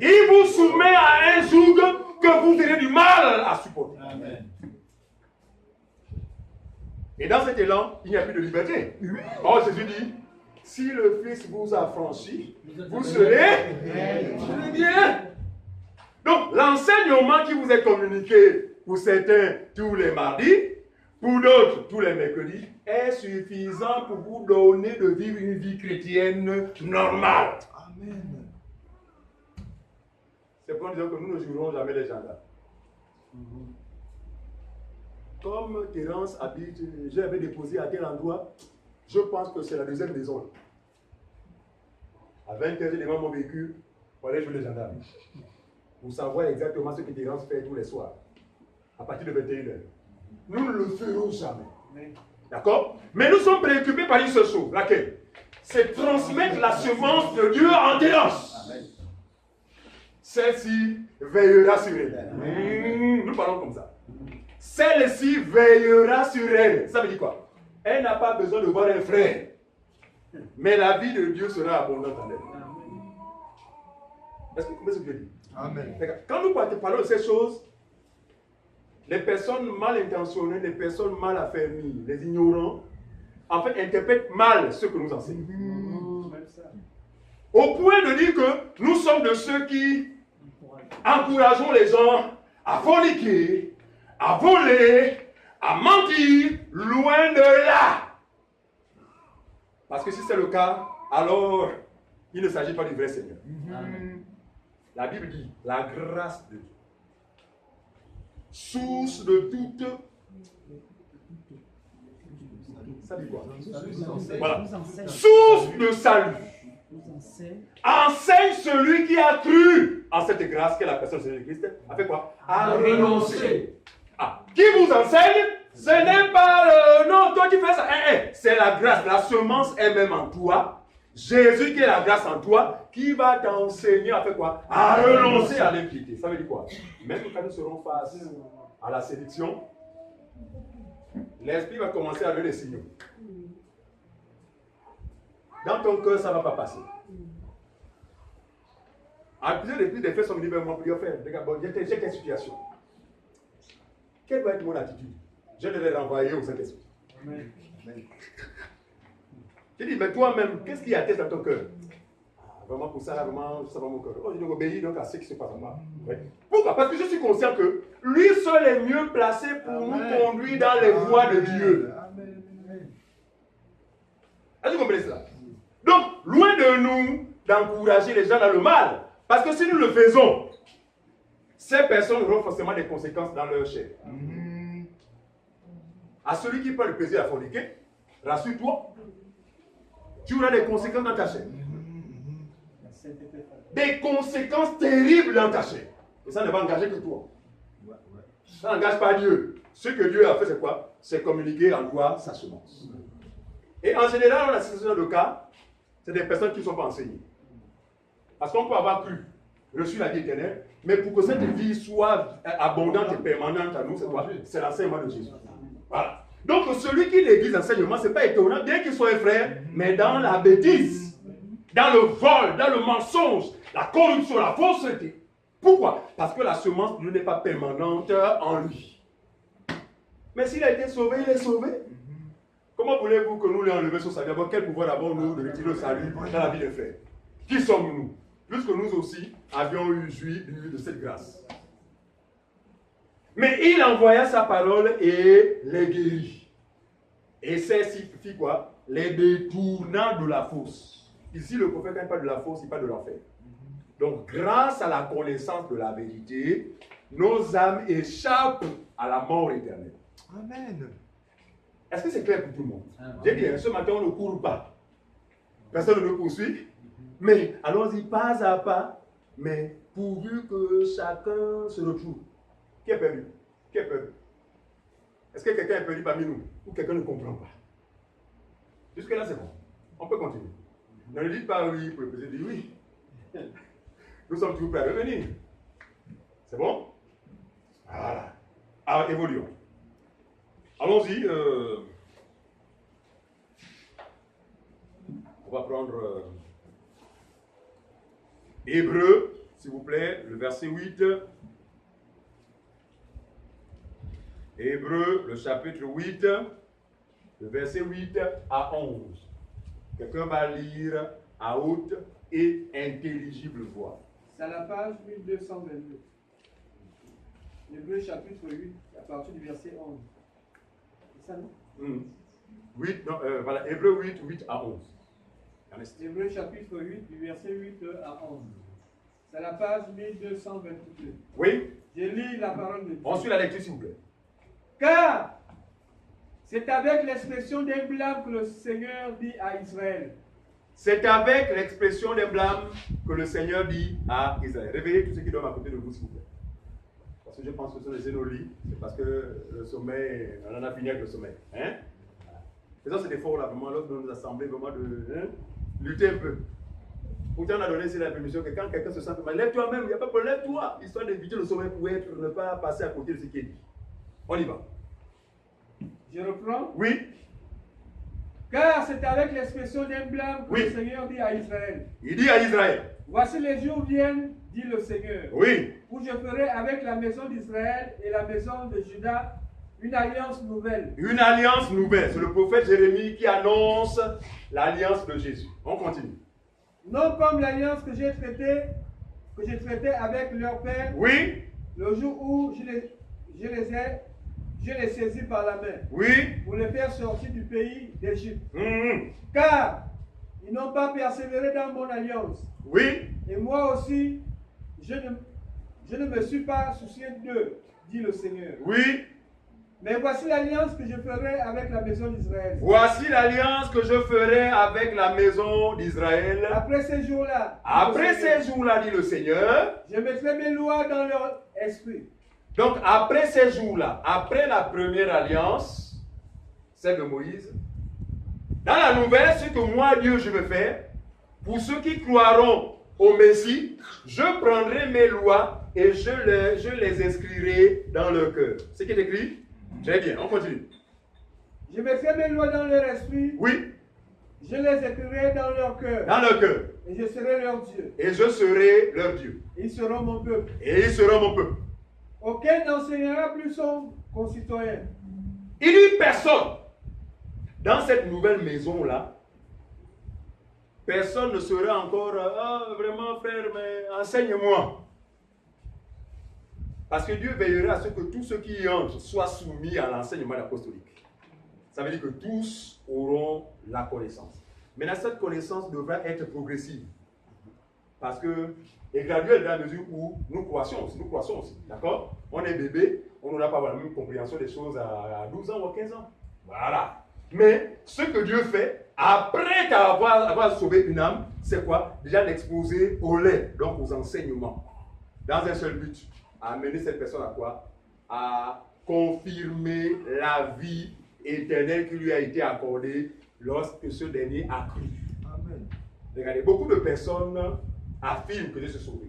Il vous soumet à un joug que vous aurez du mal à supporter. Amen. Et dans cet élan, il n'y a plus de liberté. Oh, Jésus dit, si le Fils vous a franchi, vous serez bien. Donc, l'enseignement qui vous est communiqué pour certains tous les mardis, pour d'autres tous les mercredis, est suffisant pour vous donner de vivre une vie chrétienne normale. Amen. C'est pour dire que nous ne jouerons jamais les gendarmes. Comme Terence habite, je l'avais déposé à tel endroit, je pense que c'est la deuxième maison. À 20h, j'ai demandé mon véhicule pour aller jouer les gendarmes. Pour savoir exactement ce que Terence fait tous les soirs, à partir de 21h. Nous ne le ferons jamais. D'accord? Mais nous sommes préoccupés par une seule chose. Laquelle? C'est transmettre la semence de Dieu en Terence. Celle-ci veillera sur elle. Nous parlons comme ça. Celle-ci veillera sur elle. Ça veut dire quoi? Elle n'a pas besoin de voir un frère. Mais la vie de Dieu sera abondante en elle. Est-ce que vous comprenez ce que je dis? Amen. Quand nous parlons de ces choses, les personnes mal intentionnées, les personnes mal affermies, les ignorants, en fait, interprètent mal ce que nous enseignons. Au point de dire que nous sommes de ceux qui encourageons les gens à forniquer, à voler, à mentir, loin de là. Parce que si c'est le cas, alors il ne s'agit pas du vrai Seigneur. La Bible dit, la grâce de Dieu, source de toute... Ça dit quoi? Voilà. Source de salut. Enseigne celui qui a cru en cette grâce que la personne de Christ a fait quoi? A renoncé. Ah, qui vous enseigne? Ce n'est pas le... Non, toi qui fais ça. C'est la grâce, la semence est même en toi. Jésus qui est la grâce en toi, qui va t'enseigner à faire quoi? À renoncer à l'impiété. Ça veut dire quoi? Même quand nous serons face à la séduction, l'esprit va commencer à donner des signaux. Dans ton cœur, ça ne va pas passer. À plusieurs reprises, des faits sont venus vers moi pour dire, regarde, bon, j'ai quelle situation? Quelle va être mon attitude? Je vais les renvoyer au Saint-Esprit. Je dis, mais toi-même, qu'est-ce qui atteste dans ton cœur? Vraiment pour ça, vraiment, ça va mon cœur. Oh, je dois obéir donc à ce qui se passe en bas. Oui. Pourquoi? Parce que je suis conscient que lui seul est mieux placé pour nous conduire dans les voies de Dieu. Est-ce que vous comprenez cela? Donc, loin de nous d'encourager les gens dans le mal. Parce que si nous le faisons, ces personnes auront forcément des conséquences dans leur chair. À celui qui prend le plaisir à forniquer, rassure-toi, tu auras des conséquences dans ta chair. Des conséquences terribles dans ta chair. Et ça ne va engager que toi. Ça n'engage pas Dieu. Ce que Dieu a fait, c'est quoi? C'est communiquer en toi sa semence. Et en général, on a ce genre de cas, c'est des personnes qui ne sont pas enseignées. Parce qu'on peut avoir cru, reçu la vie éternelle, mais pour que cette vie soit abondante et permanente à nous, c'est quoi? C'est l'enseignement de Jésus. Voilà. Donc celui qui néglige l'enseignement, ce n'est pas étonnant, bien qu'il soit un frère, mais dans la bêtise, dans le vol, dans le mensonge, la corruption, la fausseté. Pourquoi? Parce que la semence n'est pas permanente en lui. Mais s'il a été sauvé, il est sauvé. Comment voulez-vous que nous l'enlevions sur sa vie? Quel pouvoir avons-nous de retirer le salut dans la vie des frères? Qui sommes-nous? Puisque nous aussi avions eu joui de cette grâce. Mais il envoya sa parole et les guérit. Et c'est signifie quoi? Les détournant de la fosse. Ici, le prophète, quand il parle de la fosse, il parle de l'enfer. Donc, grâce à la connaissance de la vérité, nos âmes échappent à la mort éternelle. Amen. Est-ce que c'est clair pour tout le monde? J'ai dit, ce matin, on ne court pas. Personne ne nous poursuit. Mais allons-y pas à pas, mais pourvu que chacun se retrouve. Qui est perdu? Qui est perdu? Est-ce que quelqu'un est perdu parmi nous? Ou quelqu'un ne comprend pas? Jusque-là, c'est bon. On peut continuer. Ne le dites pas oui pour le plaisir de dire oui. Nous sommes toujours prêts à revenir. C'est bon? Voilà. Alors, évoluons. Allons-y. On va prendre Hébreux, s'il vous plaît, le verset 8. Hébreux, le chapitre 8, le verset 8 à 11. Quelqu'un va lire à haute et intelligible voix. C'est à la page 1222. Hébreux chapitre 8, à partir du verset 11. C'est ça, non? 8, non, voilà, Hébreux 8, 8 à 11. Hébreux chapitre 8, du verset 8 à 11. C'est à la page 1222. Oui? Je lis la parole de Dieu. On suit la lecture, s'il vous plaît. Car c'est avec l'expression d'un blâme que le Seigneur dit à Israël. C'est avec l'expression des blâmes que le Seigneur dit à Israël. Réveillez tous ceux qui dorment à côté de vous, s'il vous plaît. Parce que je pense que ce sont les nos lits. C'est parce que le sommeil, on en a fini avec le sommeil. Hein? Faisons cet effort-là, vraiment, lorsque nous nous assemblons, vraiment de lutter un peu. Pourtant, on a donné ici la permission que quand quelqu'un se sent mal, lève-toi même, il n'y a pas de problème, lève-toi. Histoire d'éviter le sommeil pour ne pas passer à côté de ce qui est dit. On y va. Je reprends. Oui. Car c'est avec l'expression d'un blâme que Oui. le Seigneur dit à Israël. Il dit à Israël, Voici les jours viennent, dit le Seigneur, oui, où je ferai avec la maison d'Israël et la maison de Juda une alliance nouvelle. une alliance nouvelle. C'est le prophète Jérémie qui annonce l'alliance de Jésus. On continue. Non comme l'alliance que j'ai traitée avec leur père Oui, le jour où je les saisis par la main oui, pour les faire sortir du pays d'Égypte. mhm, Car ils n'ont pas persévéré dans mon alliance. oui, Et moi aussi, je ne me suis pas soucié d'eux, dit le Seigneur. oui. Mais voici l'alliance que je ferai avec la maison d'Israël. Voici l'alliance que je ferai avec la maison d'Israël. Après ces jours-là, Après ces jours-là, dit le Seigneur. je mettrai mes lois dans leur esprit. Donc, après ces jours-là, après la première alliance, celle de Moïse, dans la nouvelle, ce que moi, Dieu, je vais faire, pour ceux qui croiront au Messie, je prendrai mes lois et je les inscrirai dans leur cœur. C'est qui est écrit? Très bien, on continue. Je mettrai mes lois dans leur esprit. Oui, Je les écrirai dans leur cœur. dans leur cœur. Et je serai leur Dieu. Et je serai leur Dieu. Ils seront mon peuple. Et ils seront mon peuple. Aucun n'enseignera plus son concitoyen. Il dit personne. Dans cette nouvelle maison-là, personne ne sera encore, ah, vraiment frère, mais enseigne-moi. Parce que Dieu veillera à ce que tous ceux qui y entrent soient soumis à l'enseignement apostolique. Ça veut dire que tous auront la connaissance. Maintenant, cette connaissance devra être progressive. Parce que, et graduelle dans la mesure où nous croissons aussi, d'accord? On est bébé, on n'aura pas la même compréhension des choses à 12 ans ou à 15 ans. Voilà. Mais ce que Dieu fait, après avoir sauvé une âme, c'est quoi? Déjà l'exposer au lait, donc aux enseignements. Dans un seul but, à amener cette personne à quoi? À confirmer la vie éternelle qui lui a été accordée lorsque ce dernier a cru. Amen. Regardez, beaucoup de personnes affirment que Dieu s'est sauvé.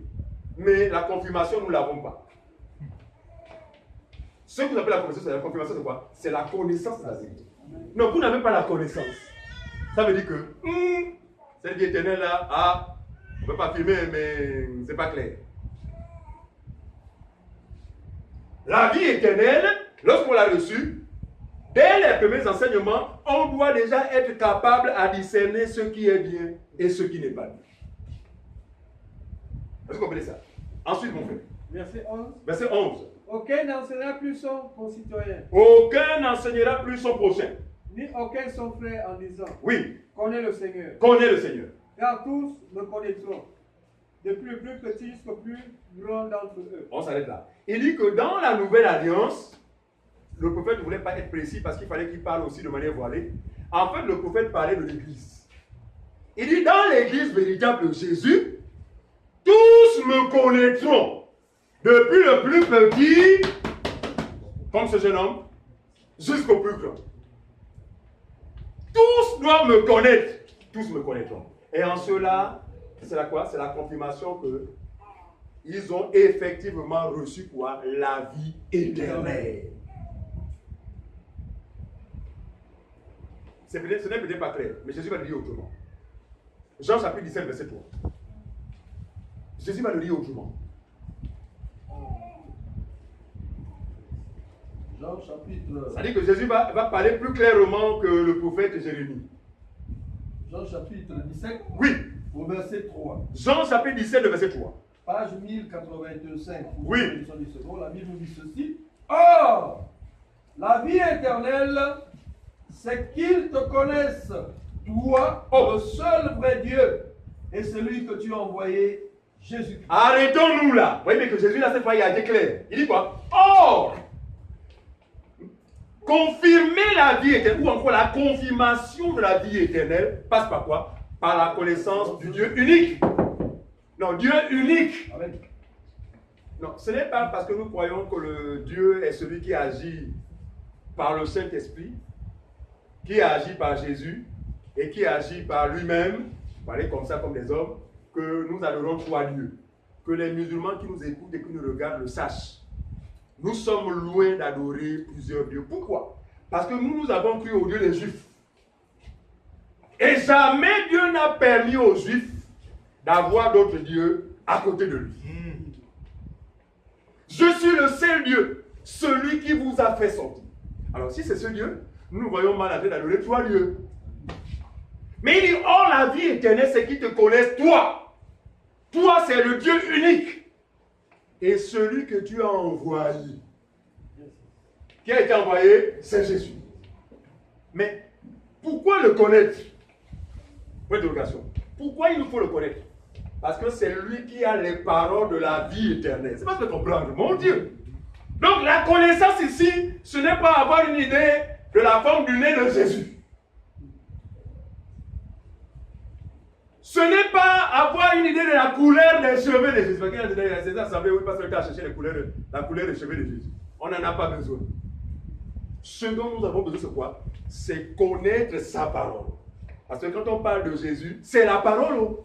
Mais la confirmation, nous ne l'avons pas. Ce que vous appelez la confirmation, c'est quoi? C'est la connaissance de la vérité. Non, vous n'avez pas la connaissance. Ça veut dire que cette vie éternelle là, on ne peut pas affirmer, mais ce n'est pas clair. La vie éternelle, lorsqu'on l'a reçue, dès les premiers enseignements, on doit déjà être capable à discerner ce qui est bien et ce qui n'est pas bien. Est-ce que vous comprenez ça? Ensuite, mon frère. Verset 11. Verset 11. Aucun n'enseignera plus son concitoyen, Aucun n'enseignera plus son prochain. ni aucun son frère en disant, Oui, connais le Seigneur. connais le Seigneur. Car tous me connaîtront, depuis le plus petit jusqu'au plus grand d'entre eux. On s'arrête là. Il dit que dans la nouvelle alliance, le prophète ne voulait pas être précis parce qu'il fallait qu'il parle aussi de manière voilée. En fait, le prophète parlait de l'église. Il dit, dans l'église véritable de Jésus, tous me connaîtront. Depuis le plus petit, comme ce jeune homme, jusqu'au plus grand. Tous doivent me connaître. Tous me connaîtront. Et en cela, c'est la quoi? C'est la confirmation que ils ont effectivement reçu quoi? La vie éternelle. Ce n'est peut-être pas clair, mais Jésus va le dire autrement. Jean chapitre 17, verset 3. Jésus va le dire autrement. Jean chapitre. Ça dit que Jésus va parler plus clairement que le prophète Jérémie. Jean chapitre 17, Oui, au verset 3. Jean chapitre 17, le verset 3. Page 1085. Oui. La Bible nous dit ceci. Or, la vie éternelle, c'est qu'ils te connaissent, toi, le seul vrai Dieu, et celui que tu as envoyé, Jésus-Christ. Arrêtons-nous là. Vous voyez bien que Jésus, là, cette fois, il a été clair. Il dit quoi? Or, confirmer la vie éternelle, ou encore la confirmation de la vie éternelle, passe par quoi? Par la connaissance du Dieu unique. Non, Dieu unique. Amen. Non, ce n'est pas parce que nous croyons que le Dieu est celui qui agit par le Saint-Esprit, qui agit par Jésus et qui agit par lui-même, parler comme ça comme des hommes, que nous adorons trois dieux. Que les musulmans qui nous écoutent et qui nous regardent le sachent. Nous sommes loin d'adorer plusieurs dieux. Pourquoi? Parce que nous avons cru au Dieu des Juifs. Et jamais Dieu n'a permis aux Juifs d'avoir d'autres dieux à côté de lui. Je suis le seul Dieu, celui qui vous a fait sortir. Alors si c'est ce Dieu, nous voyons mal en train d'adorer trois dieux. Mais il dit, oh la vie éternelle, c'est qu'ils te connaissent toi. Toi, c'est le Dieu unique. Et celui que tu as envoyé. Qui a été envoyé, c'est Jésus. Mais pourquoi le connaître? Point d'interrogation. Pourquoi il nous faut le connaître? Parce que c'est lui qui a les paroles de la vie éternelle. C'est pas ce que comprendre, mon Dieu. Donc la connaissance ici, ce n'est pas avoir une idée de la forme du nez de Jésus. Ce n'est pas avoir une idée de la couleur des cheveux de Jésus. Parce qu'il y a des assemblées où il passe le temps à chercher la couleur des cheveux de Jésus. On n'en a pas besoin. Ce dont nous avons besoin, c'est quoi? C'est connaître sa parole. Parce que quand on parle de Jésus, c'est la parole.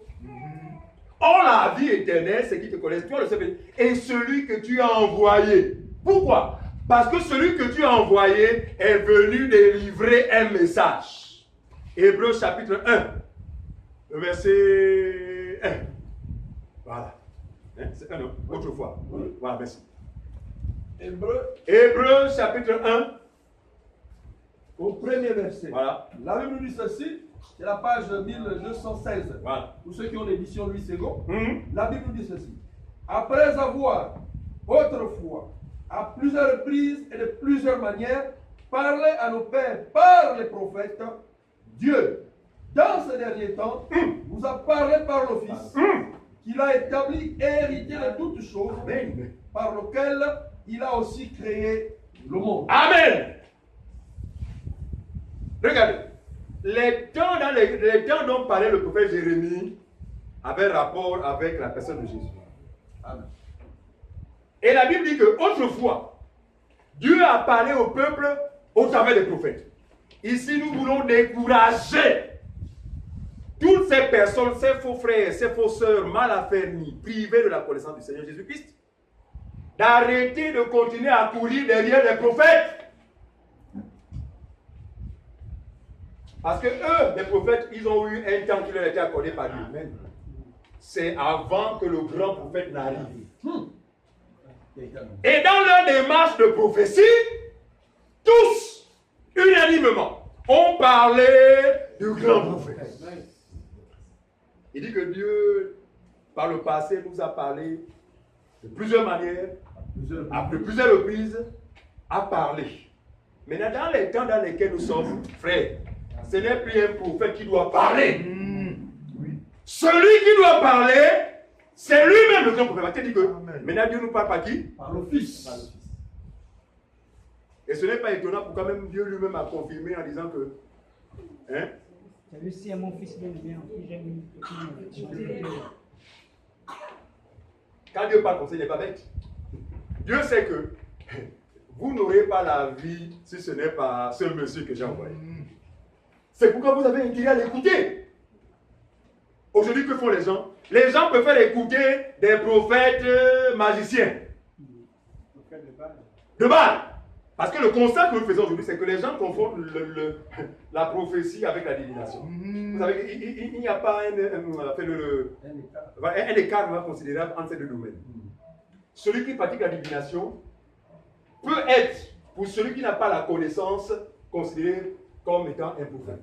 Or, la vie éternelle, c'est qui te connaissent, toi le Seigneur, et celui que tu as envoyé. Pourquoi? Parce que celui que tu as envoyé est venu délivrer un message. Hébreux chapitre 1, verset 1. Voilà. C'est un autre, autrefois. Voilà, merci. Hébreux chapitre 1. Au premier verset. Voilà. La Bible nous dit ceci, c'est la page 1216. Voilà. Pour ceux qui ont l'édition Louis II, la Bible nous dit ceci. Après avoir, autrefois, à plusieurs reprises et de plusieurs manières, parlé à nos pères par les prophètes, Dieu, dans ces derniers temps, nous a parlé par le Fils, qu'il a établi et hérité de toutes choses, par lequel il a aussi créé le monde. Amen. Regardez, les temps dont parlait le prophète Jérémie avaient rapport avec la personne de Jésus. Amen. Et la Bible dit qu'autrefois, Dieu a parlé au peuple au travers des prophètes. Ici, nous voulons décourager toutes ces personnes, ces faux frères, ces faux sœurs mal affermis, privés de la connaissance du Seigneur Jésus-Christ, d'arrêter de continuer à courir derrière les prophètes. Parce que eux, les prophètes, ils ont eu un temps qui leur a été accordé par Dieu. C'est avant que le grand prophète n'arrive. Et dans leur démarche de prophétie, tous, unanimement, ont parlé du grand prophète. Il dit que Dieu, par le passé, nous a parlé de plusieurs manières, à plusieurs reprises, a parlé. Maintenant, dans les temps dans lesquels nous sommes, frères, ce n'est plus un prophète qui doit parler. Celui qui doit parler, c'est lui-même le grand prophète. Il dit que maintenant Dieu nous parle par qui? Par le Fils. Et ce n'est pas étonnant pourquoi même Dieu lui-même a confirmé en disant que Celui-ci est mon fils bien-aimé, en qui j'aime. Quand Dieu parle comme ça, il n'est pas bête. Dieu sait que vous n'aurez pas la vie si ce n'est pas ce monsieur que j'ai envoyé. C'est pourquoi vous avez intérêt à l'écouter. Aujourd'hui, que font les gens? Les gens préfèrent écouter des prophètes magiciens. De Baal. Parce que le constat que nous faisons aujourd'hui, c'est que les gens confondent la prophétie avec la divination. Vous savez, il n'y a pas un écart considérable entre ces deux domaines. Celui qui pratique la divination peut être, pour celui qui n'a pas la connaissance, considéré comme étant un prophète.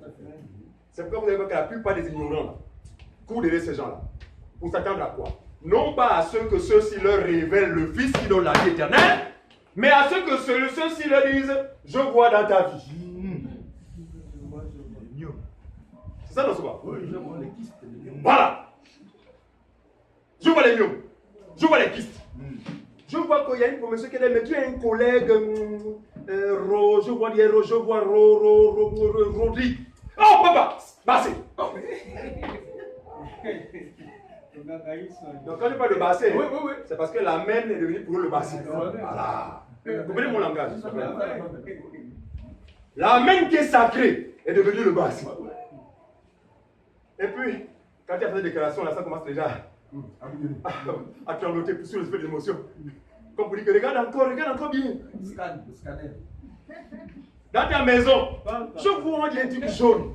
C'est pourquoi vous avez vu que la plupart des ignorants courent derrière ces gens-là. Pour s'attendre à quoi? Non pas à ce que ceux-ci leur révèlent le Fils qui donne la vie éternelle, mais à ce que ceux-ci leur disent, je vois dans ta vie. C'est ça, non, c'est pas? Oui, je vois les kystes. Voilà. Je vois les myomes. Je vois les kystes. Je vois qu'il y a une promotion qui est là, mais tu as un collègue, je vois Rodrigue. Oh, papa, Bassé. Donc quand je parle de Bassé, c'est parce que la main est devenue pour eux le Bassé. Voilà. Vous comprenez mon langage? La main qui est sacrée est devenue le Bassé. Et puis, quand tu as fait des déclarations, là, ça commence déjà à trembloter plus sur l'esprit d'émotion. Comme pour dire que regarde encore bien. Scanner. Dans ta maison, je vois un truc jaune.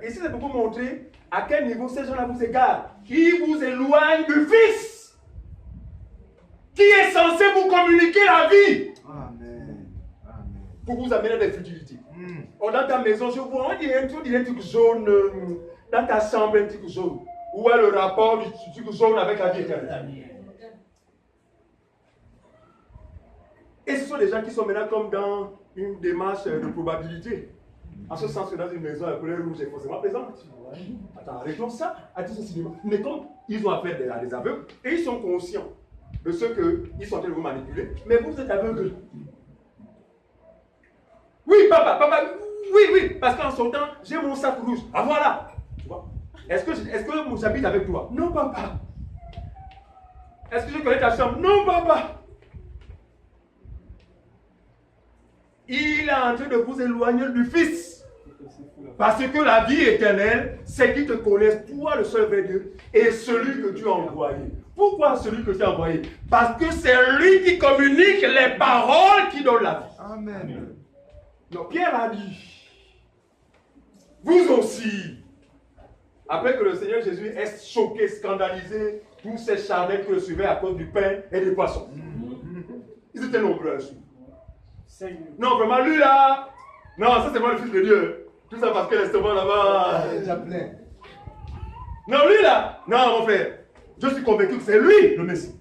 Ici, c'est pour vous montrer à quel niveau ces gens-là vous égarent. Qui vous éloigne du Fils, qui est censé vous communiquer la vie. Amen. Amen. Pour vous amener des futilités. Oh, dans ta maison, je vois, on dirait un truc jaune. Dans ta chambre, un truc jaune. Où est le rapport du truc jaune avec la vie éternelle? Et ce sont des gens qui sont maintenant comme dans une démarche de probabilité. En ce sens que dans une maison, la couleur rouge est forcément présente. Attends, arrêtons ça. Mais comme ils ont affaire à des aveugles, et ils sont conscients de ce qu'ils sont en train de vous manipuler, mais vous êtes aveugles. Oui, papa, oui, parce qu'en son temps, j'ai mon sac rouge. Ah voilà. Tu vois? Est-ce que j'habite avec toi? Non, papa. Est-ce que je connais ta chambre? Non, papa. Il est en train de vous éloigner du Fils. Parce que la vie éternelle, c'est qu'il te connaisse, toi le seul vrai Dieu, et celui que tu as envoyé. Pourquoi celui que tu as envoyé? Parce que c'est lui qui communique les paroles qui donnent la vie. Amen. Donc Pierre a dit, vous aussi, après que le Seigneur Jésus ait choqué, scandalisé tous ces charnels qui le suivaient à cause du pain et des poissons. Ils étaient nombreux à suivre. Non, vraiment, lui là, non, ça c'est moi le Fils de Dieu. Tout ça parce que l'estomac là-bas. Déjà plein. Non, lui là, non, mon frère, je suis convaincu que c'est lui le Messie.